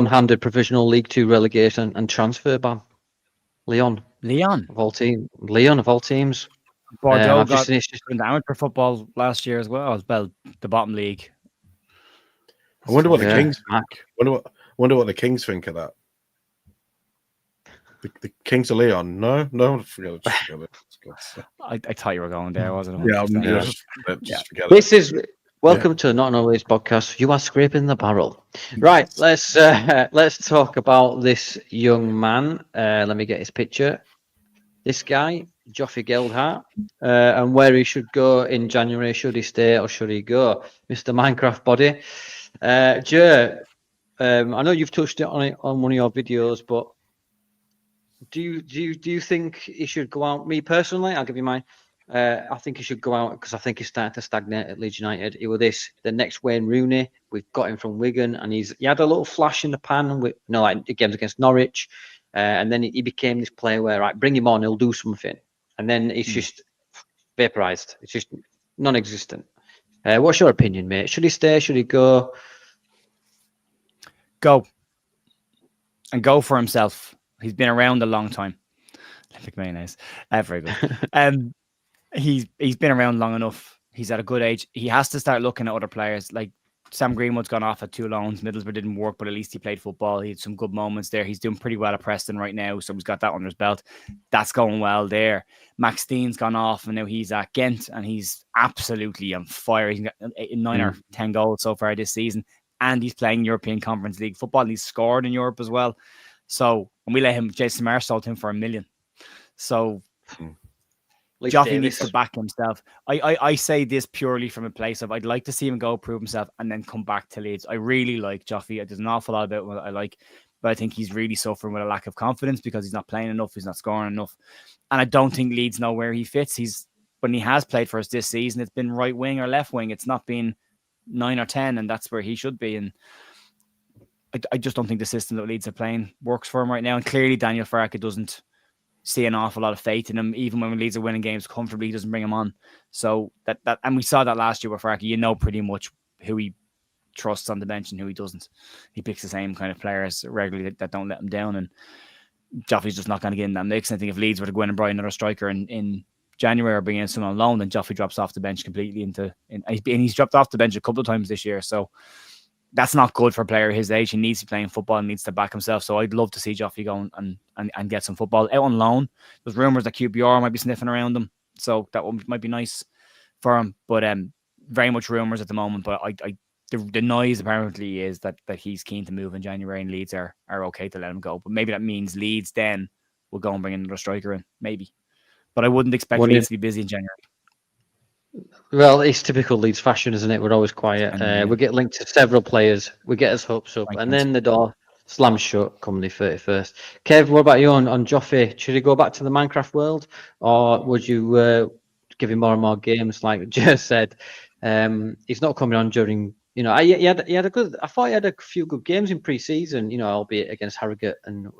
handed provisional League 2 relegation and transfer ban. Lyon of all teams. Bordeaux got down for football last year as well. The bottom league. I wonder what the Kings think. Wonder what the Kings think of that. The Kings of Leon. No, forget it. I thought you were going there, wasn't it? Just forget it. This is welcome to Not Always podcast. You are scraping the barrel. Right, let's talk about this young man. Let me get his picture. This guy, Joffy Geldhart, and where he should go in January. Should he stay or should he go? Mr. Minecraft Body. Ger, I know you've touched on it on one of your videos, but do you think he should go out? Me personally, I'll give you mine. I think he should go out because I think he's starting to stagnate at Leeds United. He was the next Wayne Rooney. We've got him from Wigan, and he had a little flash in the pan with like the games against Norwich. And then he became this player where, right, bring him on, he'll do something. And then it's just vaporized. It's just non-existent. What's your opinion, mate? Should he stay? Should he go? Go. And go for himself. He's been around a long time. Olympic mayonnaise. Very good. He's been around long enough. He's at a good age. He has to start looking at other players. Like Sam Greenwood's gone off at 2 loans. Middlesbrough didn't work, but at least he played football. He had some good moments there. He's doing pretty well at Preston right now, so he's got that under his belt. That's going well there. Max Steen's gone off, and now he's at Ghent, and he's absolutely on fire. He's got 9 or 10 goals so far this season, and he's playing European Conference League football. And he's scored in Europe as well. So, and we let him. Jason Marr sold him for $1 million. So. Joffy needs to back himself. I say this purely from a place of I'd like to see him go prove himself and then come back to Leeds. I really like Joffy. There's an awful lot about what I like, but I think he's really suffering with a lack of confidence because he's not playing enough. He's not scoring enough. And I don't think Leeds know where he fits. When he has played for us this season, it's been right wing or left wing. It's not been 9 or 10, and that's where he should be. And I just don't think the system that Leeds are playing works for him right now. And clearly Daniel Farke doesn't see an awful lot of faith in him. Even when Leeds are winning games comfortably, he doesn't bring him on. So that and we saw that last year with Farke. Pretty much who he trusts on the bench and who he doesn't. He picks the same kind of players regularly that don't let him down. And Joffy's just not going to get in that mix. I think if Leeds were to go in and buy another striker in January or bring in someone on loan, then Joffy drops off the bench completely and he's dropped off the bench a couple of times this year. So that's not good for a player his age. He needs to be playing football and needs to back himself. So I'd love to see Joffy go and get some football out on loan. There's rumours that QPR might be sniffing around him, so that one might be nice for him. But very much rumours at the moment. But the noise apparently is that he's keen to move in January and Leeds are okay to let him go. But maybe that means Leeds then will go and bring another striker in, maybe. But I wouldn't expect Leeds to be busy in January. Well, it's typical Leeds fashion, isn't it? We're always quiet. We get linked to several players. We get his hopes up, and then the door slams shut come the 31st. Kev, what about you on Joffy? Should he go back to the Minecraft world, or would you give him more and more games? Like Ger said, he's not coming on during. He had a good. I thought he had a few good games in pre-season. Albeit against Harrogate and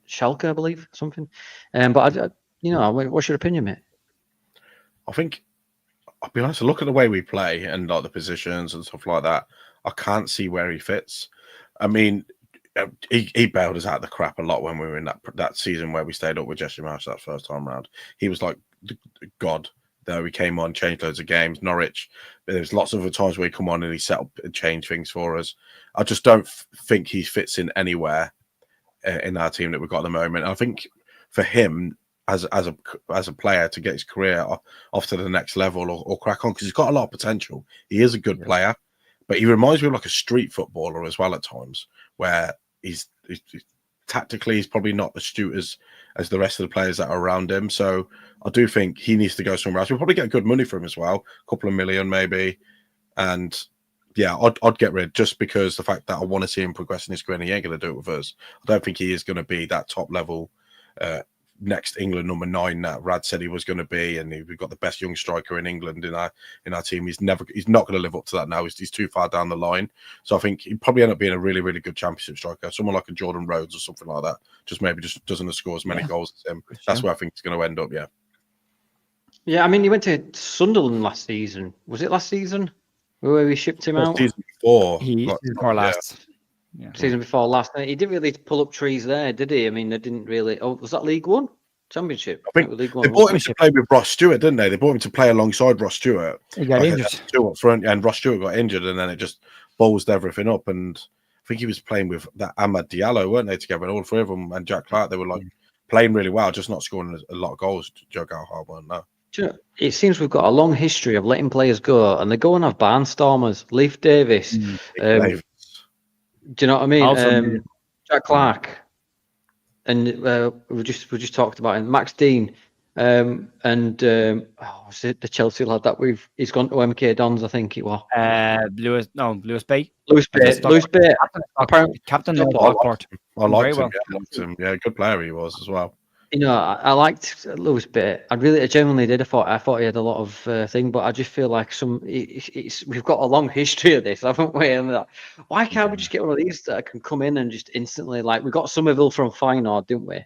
Schalke, I believe, something. But what's your opinion, mate? I think, I'll be honest, look at the way we play and like the positions and stuff like that. I can't see where he fits. I mean, he bailed us out of the crap a lot when we were in that season where we stayed up with Jesse Marsh that first time round. He was like God. There he came on, changed loads of games. Norwich, there's lots of times where he come on and he set up and changed things for us. I just don't think he fits in anywhere in our team that we've got at the moment. I think for him, as a player to get his career off to the next level or crack on, because he's got a lot of potential. He is a good player, but he reminds me of like a street footballer as well at times, where he's tactically he's probably not astute as the rest of the players that are around him. So I do think he needs to go somewhere else. We'll probably get good money for him as well, a couple of million maybe, and yeah, I'd get rid just because the fact that I want to see him progress in his career. And he ain't going to do it with us. I don't think he is going to be that top level. Next England number 9 that Rad said he was going to be, and we've got the best young striker in England in our team. He's not going to live up to that now. He's too far down the line. So I think he'd probably end up being a really, really good championship striker, someone like a Jordan Rhodes or something like that. Just doesn't score as many goals as him. That's where I think he's going to end up. Yeah, I mean, he went to Sunderland last season. Was it last season where we shipped him out? Season before, last. Yeah. Season before last. He didn't really pull up trees there, did he? I mean, they didn't really. Oh, was that League One? Championship? I think League One, they bought him to play with Ross Stewart, didn't they? They bought him to play alongside Ross Stewart. He got injured. Up front, and Ross Stewart got injured, and then it just ballsed everything up. And I think he was playing with that Ahmad Diallo, weren't they, together? And all three of them and Jack Clark, they were like playing really well, just not scoring a lot of goals. Joe Gallagher weren't there. It seems we've got a long history of letting players go, and they go and have barnstormers. Leif Davis. Do you know what I mean? Jack Clark, and we just talked about him. Max Dean, was it the Chelsea lad that he's gone to MK Dons? I think it was. Lewis Bate. Lewis Bate. Captain of Lockport. I liked him. Yeah, good player he was as well. I liked Lewis Bate. I genuinely did. I thought he had a lot of thing, but I just feel like we've got a long history of this, haven't we? And why can't we just get one of these that can come in and just instantly, like we got Somerville from Feyenoord, didn't we?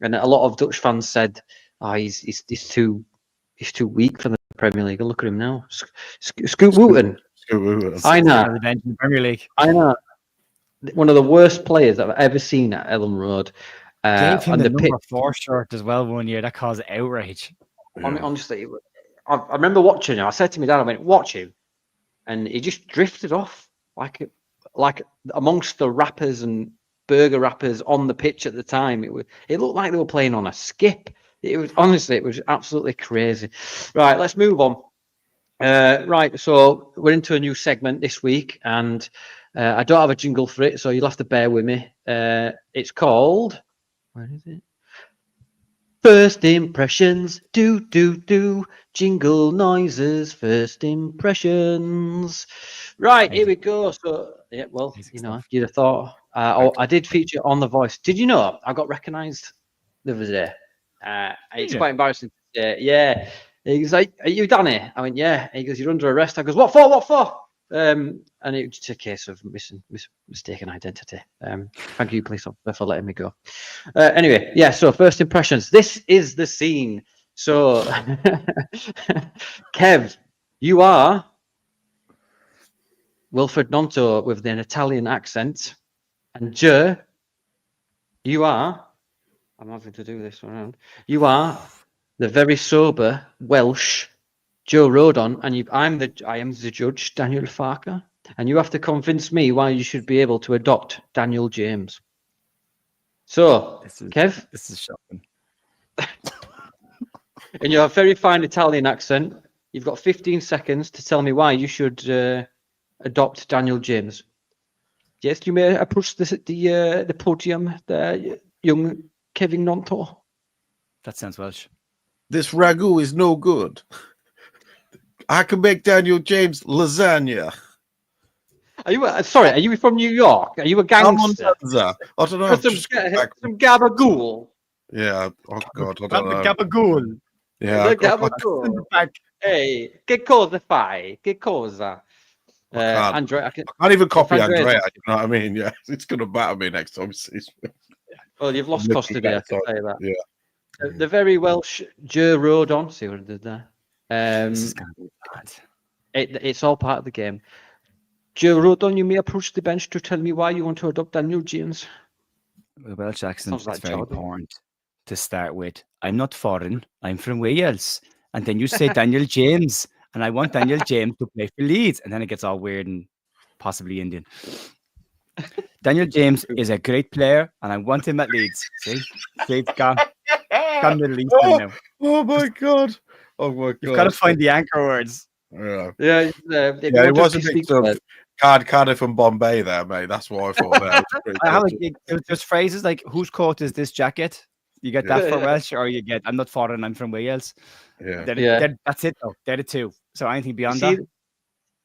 And a lot of Dutch fans said, he's too weak for the Premier League. And look at him now, Scoot Wooten. I know. The Premier League. I know. One of the worst players I've ever seen at Ellen Road. Gave him the number 4 shirt as well one year. That caused outrage. Honestly, I remember watching him. I said to my dad, I went, watch him. And he just drifted off like amongst the rappers and burger rappers on the pitch at the time. It looked like they were playing on a skip. It was absolutely crazy. Right, let's move on. Right, so we're into a new segment this week, and I don't have a jingle for it, so you'll have to bear with me. It's called... Where is it? First impressions, do, jingle noises, first impressions. Right, here we go. So, yeah, well, you'd have thought. I did feature on The Voice. Did you know I got recognised the other day? It's quite embarrassing. Yeah. He was like, "Are you Danny?" I went, "Yeah." He goes, "You're under arrest." I goes, "What for?" And it was just a case of mistaken identity. Thank you, police officer, for letting me go. Anyway, yeah, so first impressions. This is the scene. So, Kev, you are Wilfred Nonto with an Italian accent. And Ger, You are. I'm having to do this around. You are the very sober Welsh Joe Rodon, and I am the judge, Daniel Farker, and you have to convince me why you should be able to adopt Daniel James. So, Kev, This is shocking. in your very fine Italian accent, you've got 15 seconds to tell me why you should adopt Daniel James. Yes, you may approach the podium, the young Kevin Nonto. That sounds Welsh. This ragu is no good. I can make Daniel James lasagna. Are you sorry? Are you from New York? Are you a gangster? I don't know. Some gabagool. Yeah. Oh God, I don't know. Gabagool. Yeah. The gabagool. Hey, che cosa fai? Che cosa? Andrea, I can't even copy Andrea's- Andrea. You know what I mean? Yeah, it's gonna batter me next time. Well, you've lost custody. I can tell you that. Yeah. The very Welsh Ger Rodon. See what I did there. This is gonna be bad. It's all part of the game. Ger Rodon, you may approach the bench to tell me why you want to adopt Daniel James. With Welsh accent, Sounds like it's very Jordan. important to start with. I'm not foreign. I'm from Wales. And then you say Daniel James, and I want Daniel James to play for Leeds. And then it gets all weird and possibly Indian. Daniel James is a great player, and I want him at Leeds. See, it's gone. Gone Middle Eastern now. Oh my God. Oh my God. You've got to find the anchor words. Yeah. Yeah, It was a mix of Cardiff and Bombay there, mate. That's what I thought there. There's phrases like, whose coat is this jacket? You get that for Welsh, or you get, I'm not foreign, I'm from Wales. Yeah. That's it, though. They're the two. So anything beyond that?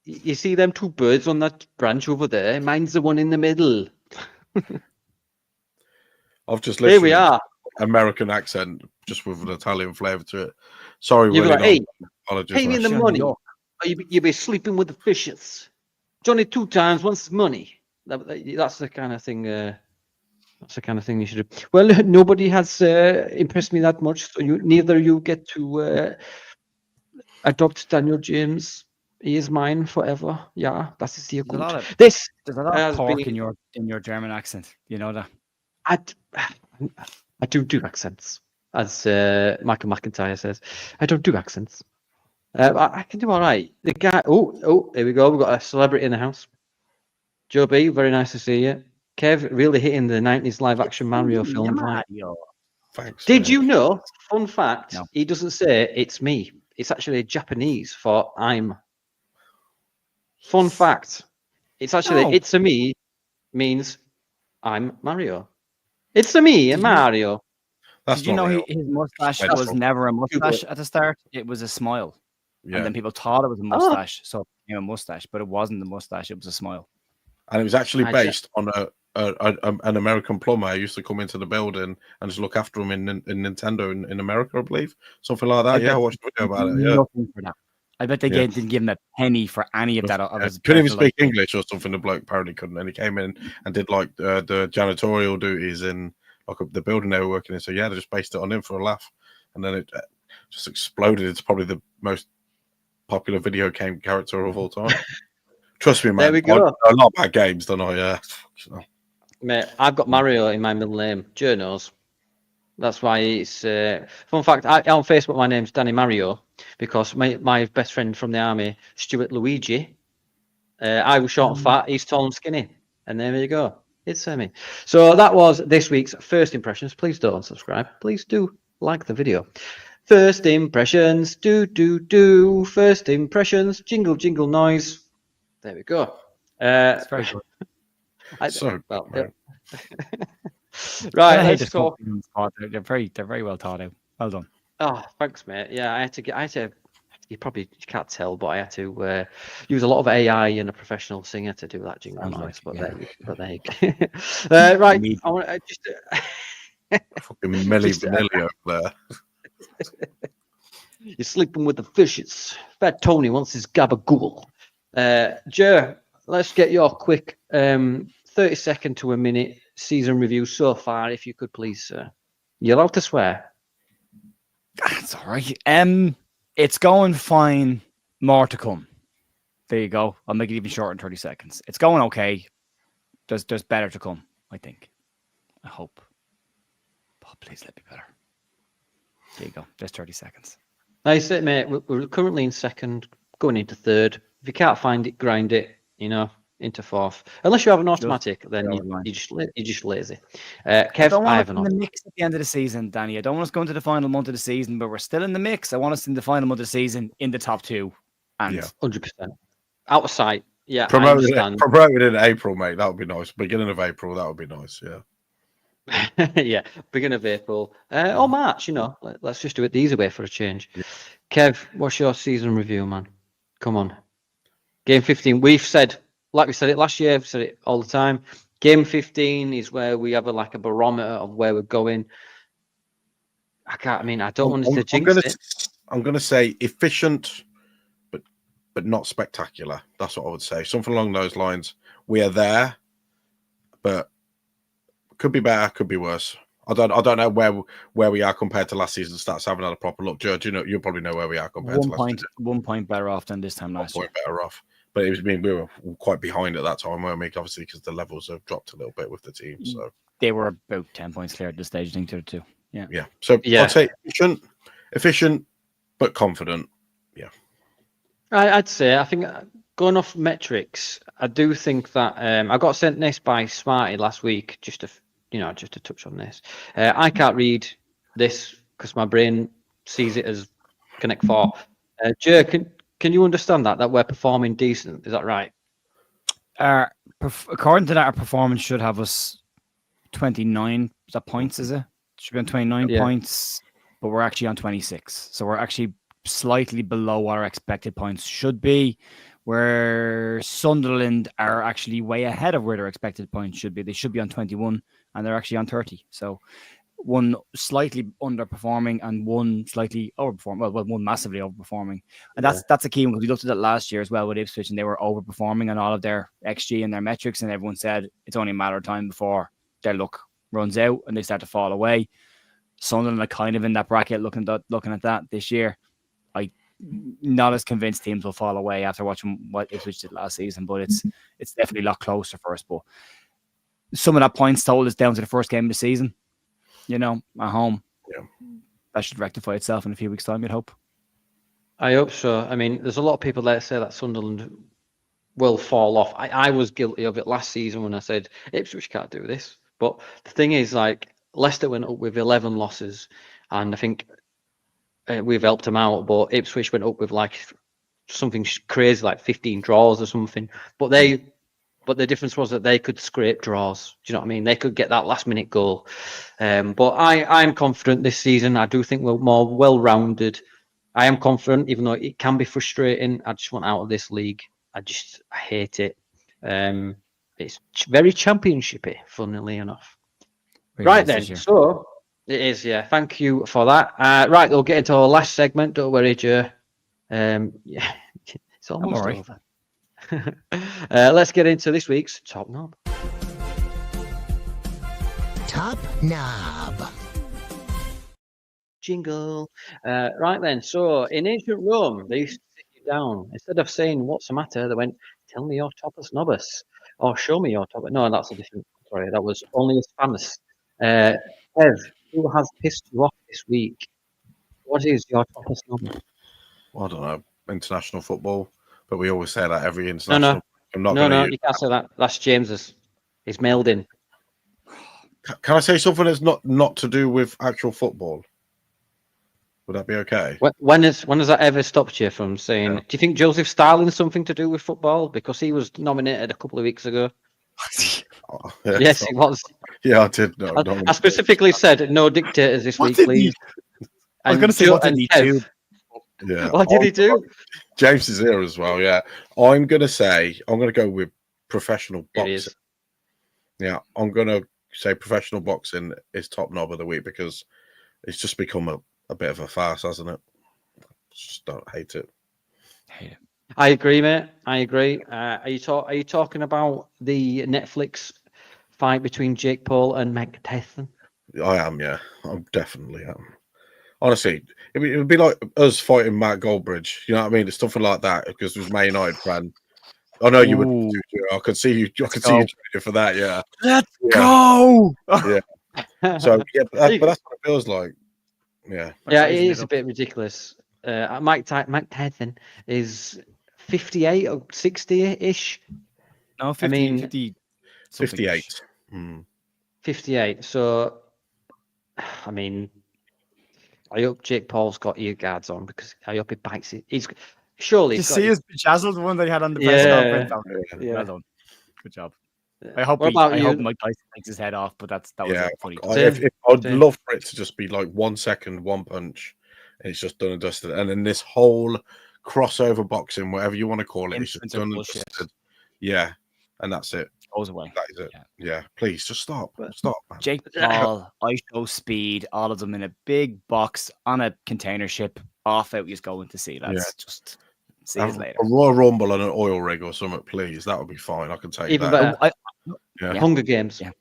You see them two birds on that branch over there? Mine's the one in the middle. I've just Here we are. American accent, just with an Italian flavour to it. Sorry, You're Willie. like, hey, apologies. pay me the money. Or you be sleeping with the fishes. Johnny 2 times wants money. That's the kind of thing. That's the kind of thing you should do. Well, nobody has impressed me that much. So neither you get to adopt Daniel James. He is mine forever. Yeah, that is the good. There's a lot of pork in your German accent. You know that. I do accents, as Michael McIntyre says. I don't do accents. I can do all right. The guy. Oh, here we go. We've got a celebrity in the house. Joe B, very nice to see you. Kev, really hitting the 90s live-action Mario film. Mario. Thanks. Did you know? Fun fact: No. He doesn't say it's me. It's actually Japanese for I'm. Fun fact: It's actually it's a me means I'm Mario. It's a me and Mario. Did you know his mustache was never a mustache at the start? It was a smile. Yeah. And then people thought it was a mustache, so it became a mustache, but it wasn't a mustache, it was a smile. And it was actually based on an American plumber who used to come into the building and just look after him in Nintendo in America, I believe. Something like that. I watched a video about it. Yeah. Nothing for that. I bet they didn't give him a penny for any of that. Couldn't even speak English or something. The bloke apparently couldn't. And he came in and did like the janitorial duties in like the building they were working in. So yeah, they just based it on him for a laugh. And then it just exploded. It's probably the most popular video game character of all time. Trust me, man. There we go. I know a lot about games, don't I? Yeah. Mate, I've got Mario in my middle name. Joe knows. That's why it's fun fact. On Facebook, my name's Danny Mario because my best friend from the army, Stuart Luigi. I was short and fat. He's tall and skinny, and there you go. It's me. So that was this week's first impressions. Please don't subscribe. Please do like the video. First impressions. Do. First impressions. Jingle noise. There we go. It's very good. Right, let's talk. They're very well thought out. Well done. Oh, thanks, mate. Yeah, I had to. You probably can't tell, but I had to use a lot of AI and a professional singer to do that jingle noise. But there you go. Right, I want just fucking Millie Vanilli over there. You're sleeping with the fishes. Fat Tony wants his gabagool. Ger, let's get your quick 30-second to a minute season review so far, if you could please, sir. You're allowed to swear. That's all right. It's going fine. More to come. There you go. I'll make it even shorter in 30 seconds. It's going okay. There's better to come, I think. I hope. Oh, please let me better. There you go. There's 30 seconds. Nice it, mate. We're currently in second, going into third. If you can't find it, grind it. Into fourth. Unless you have an automatic, then you're just lazy. Kev, I don't want I us have in an the mix at the end of the season, Danny. I don't want us going to the final month of the season, but we're still in the mix. I want us in the final month of the season in the top 2. And 100%. Out of sight. Yeah, promoted in April, mate. That would be nice. Beginning of April, that would be nice. Yeah. yeah, beginning of April or March. Let's just do it the easy way for a change. Yeah. Kev, what's your season review, man? Come on. Game 15. We've said, like we said it last year, we've said it all the time. Game 15 is where we have a barometer of where we're going. I don't want to jinx it. I'm going to say efficient, but not spectacular. That's what I would say. Something along those lines. We are there, but could be better, could be worse. I don't know where we are compared to last season's stats. I haven't had a proper look. George, you probably know where we are compared to last season. 1 point better off than this time last year. 1 point better off. But we were quite behind at that time, weren't we? Obviously, because the levels have dropped a little bit with the team. So they were about 10 points clear at this stage, I think, too. Yeah. Yeah. So I'd say efficient, but confident. Yeah. I'd say, I think going off metrics, I do think that I got sent this by Smarty last week, just to touch on this. I can't read this because my brain sees it as Connect 4. Ger, can you understand that we're performing decent? Is that right? According to that, our performance should have us 29 points, is it? Should be on 29 points, but we're actually on 26. So we're actually slightly below what our expected points should be, where Sunderland are actually way ahead of where their expected points should be. They should be on 21 and they're actually on 30. So one slightly underperforming and one slightly overperforming. Well, one massively overperforming. And that's a key one, because we looked at it last year as well with Ipswich, and they were overperforming on all of their XG and their metrics, and everyone said it's only a matter of time before their luck runs out and they start to fall away. Sunderland are kind of in that bracket looking at that this year. I'm not as convinced teams will fall away after watching what Ipswich did last season, but it's definitely a lot closer for us. But some of that points total is down to the first game of the season, at home. Yeah. That should rectify itself in a few weeks' time, you'd hope. I hope so. There's a lot of people that say that Sunderland will fall off. I was guilty of it last season when I said Ipswich can't do this. But the thing is, Leicester went up with 11 losses, and I think we've helped them out. But Ipswich went up with something crazy, 15 draws or something. But the difference was that they could scrape draws. Do you know what I mean? They could get that last-minute goal. But I'm confident this season. I do think we're more well-rounded. I am confident, even though it can be frustrating. I just want out of this league. I hate it. It's very championshipy, funnily enough. Really right then, so it is, yeah. Thank you for that. Right, we'll get into our last segment. Don't worry, Ger. It's almost over. Let's get into this week's Top Knob. Top Knob. Jingle. Right then, so in ancient Rome, they used to sit you down. Instead of saying, "What's the matter?" they went, "Tell me your topus nobus." Or "Show me your topus. No, that's a different. Sorry, that was only as famous. Ev, who has pissed you off this week? What is your topus nobus? Well, I don't know. International football. But we always say that every international. No, you can't say that. That's James's. He's mailed in. Can I say something that's not to do with actual football? Would that be okay? When has that ever stopped you from saying? Yeah. Do you think Joseph Stalin's something to do with football? Because he was nominated a couple of weeks ago. Yes, he was. Yeah, I did. No, I specifically said no dictators this week, please. I was going to say, what did he do? Yeah. What did he do? James is here as well. Yeah. I'm going to go with professional boxing. Yeah. I'm going to say professional boxing is top knob of the week because it's just become a bit of a farce, hasn't it? Just don't hate it. I agree, mate. I agree. Are you talking about the Netflix fight between Jake Paul and Mike Tyson? I am, yeah. I definitely am. Honestly, it would be like us fighting Matt Goldbridge. You know what I mean? It's something like that because he was a Man United fan. I know you would. I could see you. I could see you training for that. Yeah. Let's go. Yeah. So yeah, but that's what it feels like. Yeah. Yeah, it is a bit ridiculous. Mike Tyson is 58 or 60-ish. No, 50, I mean, 50 58. Mm. 58. So, I mean, I hope Jake Paul's got ear guards on because I hope he bites it. He's surely. Did you see his bedazzled one that he had on the press Yeah, conference? yeah. Well done. Good job. Yeah. I hope What about I you? hope Mike Tyson takes his head off, but that was Yeah, a funny. I'd Same. love for it to just be like 1 second, one punch, and it's just done and dusted. And then this whole crossover boxing, whatever you want to call it, it's just done and bullshit. dusted. Yeah, and that's it. Goes away. That is it. Yeah, please just stop. Stop, man. Jake Paul, I Show Speed, all of them in a big box on a container ship. Off out he's going to see. That's just see you later. A Royal Rumble and an oil rig or something, please. That would be fine. I can take Even that. better. Yeah. Hunger Games. Yeah.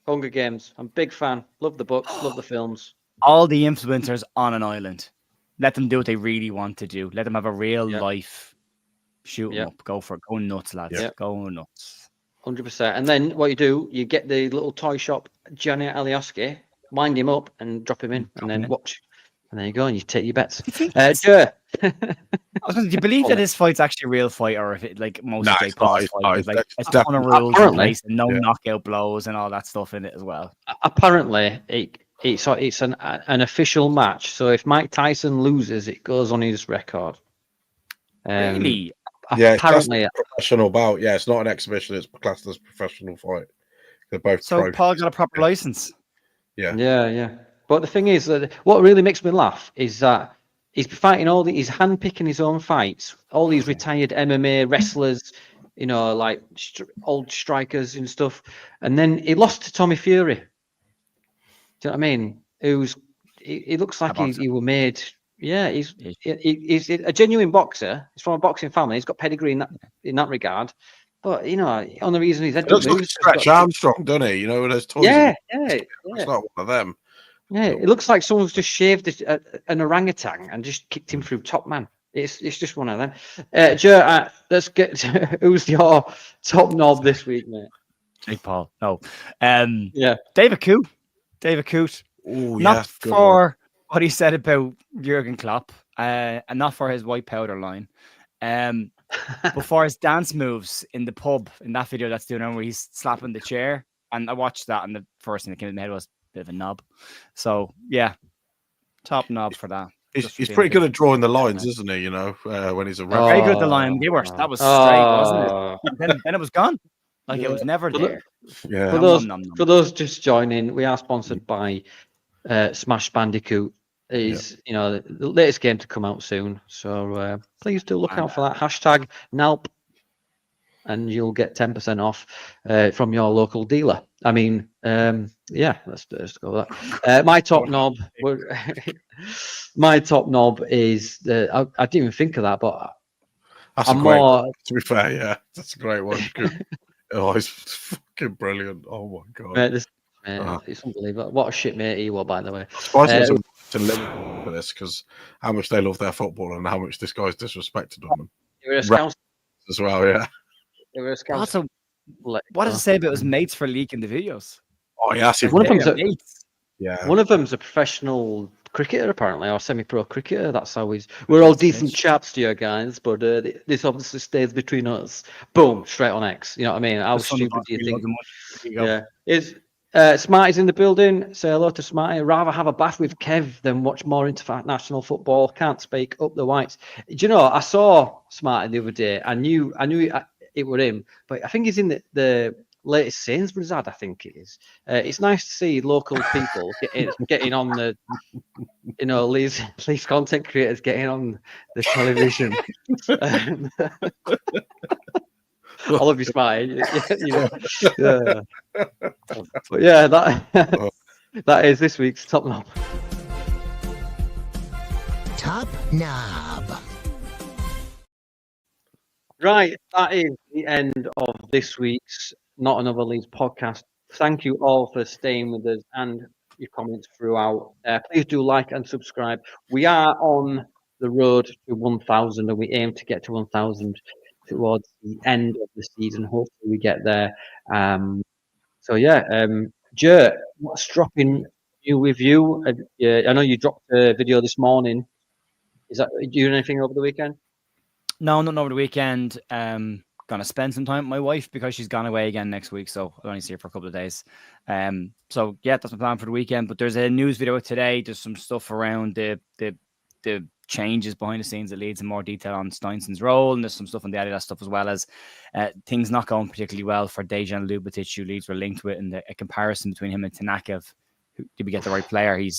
Hunger Games. I'm a big fan. Love the books. Love the films. All the influencers on an island. Let them do what they really want to do. Let them have a real life. Shoot them up. Go for it. Go nuts, lads. Go nuts. 100%. And then what you do, you get the little toy shop, Johnny Alioski, wind him up and drop him in, and then watch. And there you go, and you take your bets. Ger. Do you believe that this fight's actually a real fight, or if it like most of Jake Paul's fight is like a ton of rules in place and no knockout blows and all that stuff in it as well? Apparently, it's an official match. So if Mike Tyson loses, it goes on his record. Really? Yeah, apparently it's a professional bout. Yeah, it's not an exhibition; it's classed as a professional fight. They're both so Paul got a proper license. Yeah. But the thing is that what really makes me laugh is that he's fighting he's handpicking his own fights. All these retired MMA wrestlers, like old strikers and stuff. And then he lost to Tommy Fury. Do you know what I mean? He looks like he was made. Yeah, he's a genuine boxer. He's from a boxing family. He's got pedigree in that regard. But on the reason he's had looks like Stretch Armstrong, doesn't he? With those toys. Yeah. It's not one of them. Yeah, it looks like someone's just shaved an orangutan and just kicked him through Top Man. It's just one of them. Ger, let's get who's your top knob this week, mate? Jake Paul. No. David Coote. David Coote. Not for what he said about Jurgen Klopp, and not for his white powder line. But for his dance moves in the pub in that video that's doing where he's slapping the chair. And I watched that, and the first thing that came to my head was bit of a knob. So yeah, top knob for that. He's pretty good at drawing the lines, isn't he? When he's a ref. Very good at the line. That was straight, wasn't it? Then it was gone. Like it was never there. Yeah. For those just joining, we are sponsored by Smash Bandicoot. Is the latest game to come out soon. So please do look out for that hashtag NALP, and you'll get 10% off from your local dealer. I mean, let's go with that. My top knob, is I didn't even think of that, but that's a great one. To be fair, yeah, that's a great one. It's fucking brilliant. Oh my god, mate, it's unbelievable. What a shit mate he was, by the way. To Liverpool for this because how much they love their football and how much this guy's disrespected them. As well, yeah. What does it say about his mates for leaking the videos? Oh, yeah. One of them's a professional cricketer, apparently, or semi-pro cricketer. That's how we're all decent chaps to you guys, but this obviously stays between us. Boom, straight on X. You know what I mean? How stupid do you think? Yeah. Smarty's in the building. Say hello to Smarty. Rather have a bath with Kev than watch more international football. Can't speak up the whites. Do you know? I saw Smarty the other day. I knew it was him, but I think he's in the latest Sainsbury's ad. I think it is. It's nice to see local people getting on the, Leeds content creators getting on the television. I love you, Smarty. Yeah. But yeah, that is this week's top knob. Top knob. Right, that is the end of this week's Not Another Leeds podcast. Thank you all for staying with us and your comments throughout. Please do like and subscribe. We are on the road to 1,000, and we aim to get to 1,000 towards the end of the season. Hopefully we get there. Ger, what's dropping new with you? I know you dropped a video this morning. Is that doing anything over the weekend? No, not over the weekend. Gonna spend some time with my wife because she's gone away again next week, so I'll only see her for a couple of days. So yeah, that's my plan for the weekend. But there's a news video today. There's some stuff around the changes behind the scenes that leads in more detail on Steinson's role, and there's some stuff on the Adidas stuff as well as things not going particularly well for Dejan Ljubicic, who Leeds were linked with, and a comparison between him and Tanaka of did we get the right player? We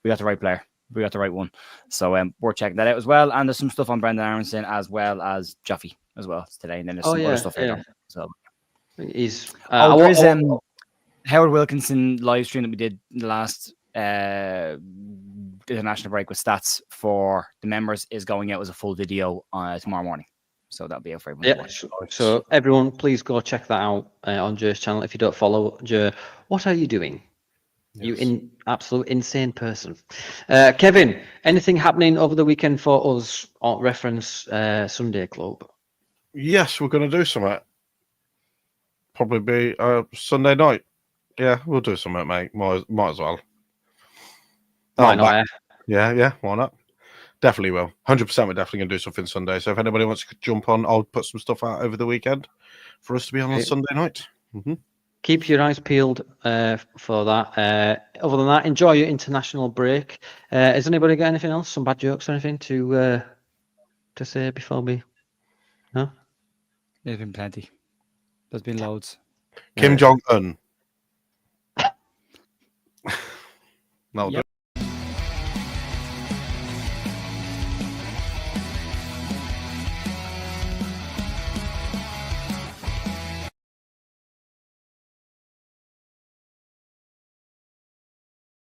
got the right player. We got the right one. So we're checking that out as well. And there's some stuff on Brendan Aronson as well as Joffy as well today. And then there's some other stuff here. So He's there is Howard Wilkinson live stream that we did the last international break with stats for the members is going out as a full video tomorrow morning. So that'll be out for everyone. Yeah. So everyone, please go check that out on Jer's channel. If you don't follow Jer, what are you doing? Yes. You absolute insane person. Kevin, anything happening over the weekend for us on reference Sunday Club? Yes, we're going to do something. Probably be Sunday night. Yeah, we'll do something, mate. Might as well. Why not? Yeah, why not? Definitely will. 100% we're definitely going to do something Sunday. So if anybody wants to jump on, I'll put some stuff out over the weekend for us to be on Sunday night. Mm-hmm. Keep your eyes peeled for that. Other than that, enjoy your international break. Has anybody got anything else? Some bad jokes or anything to say before we? No? There's been plenty. There's been loads. Kim Jong-un. No,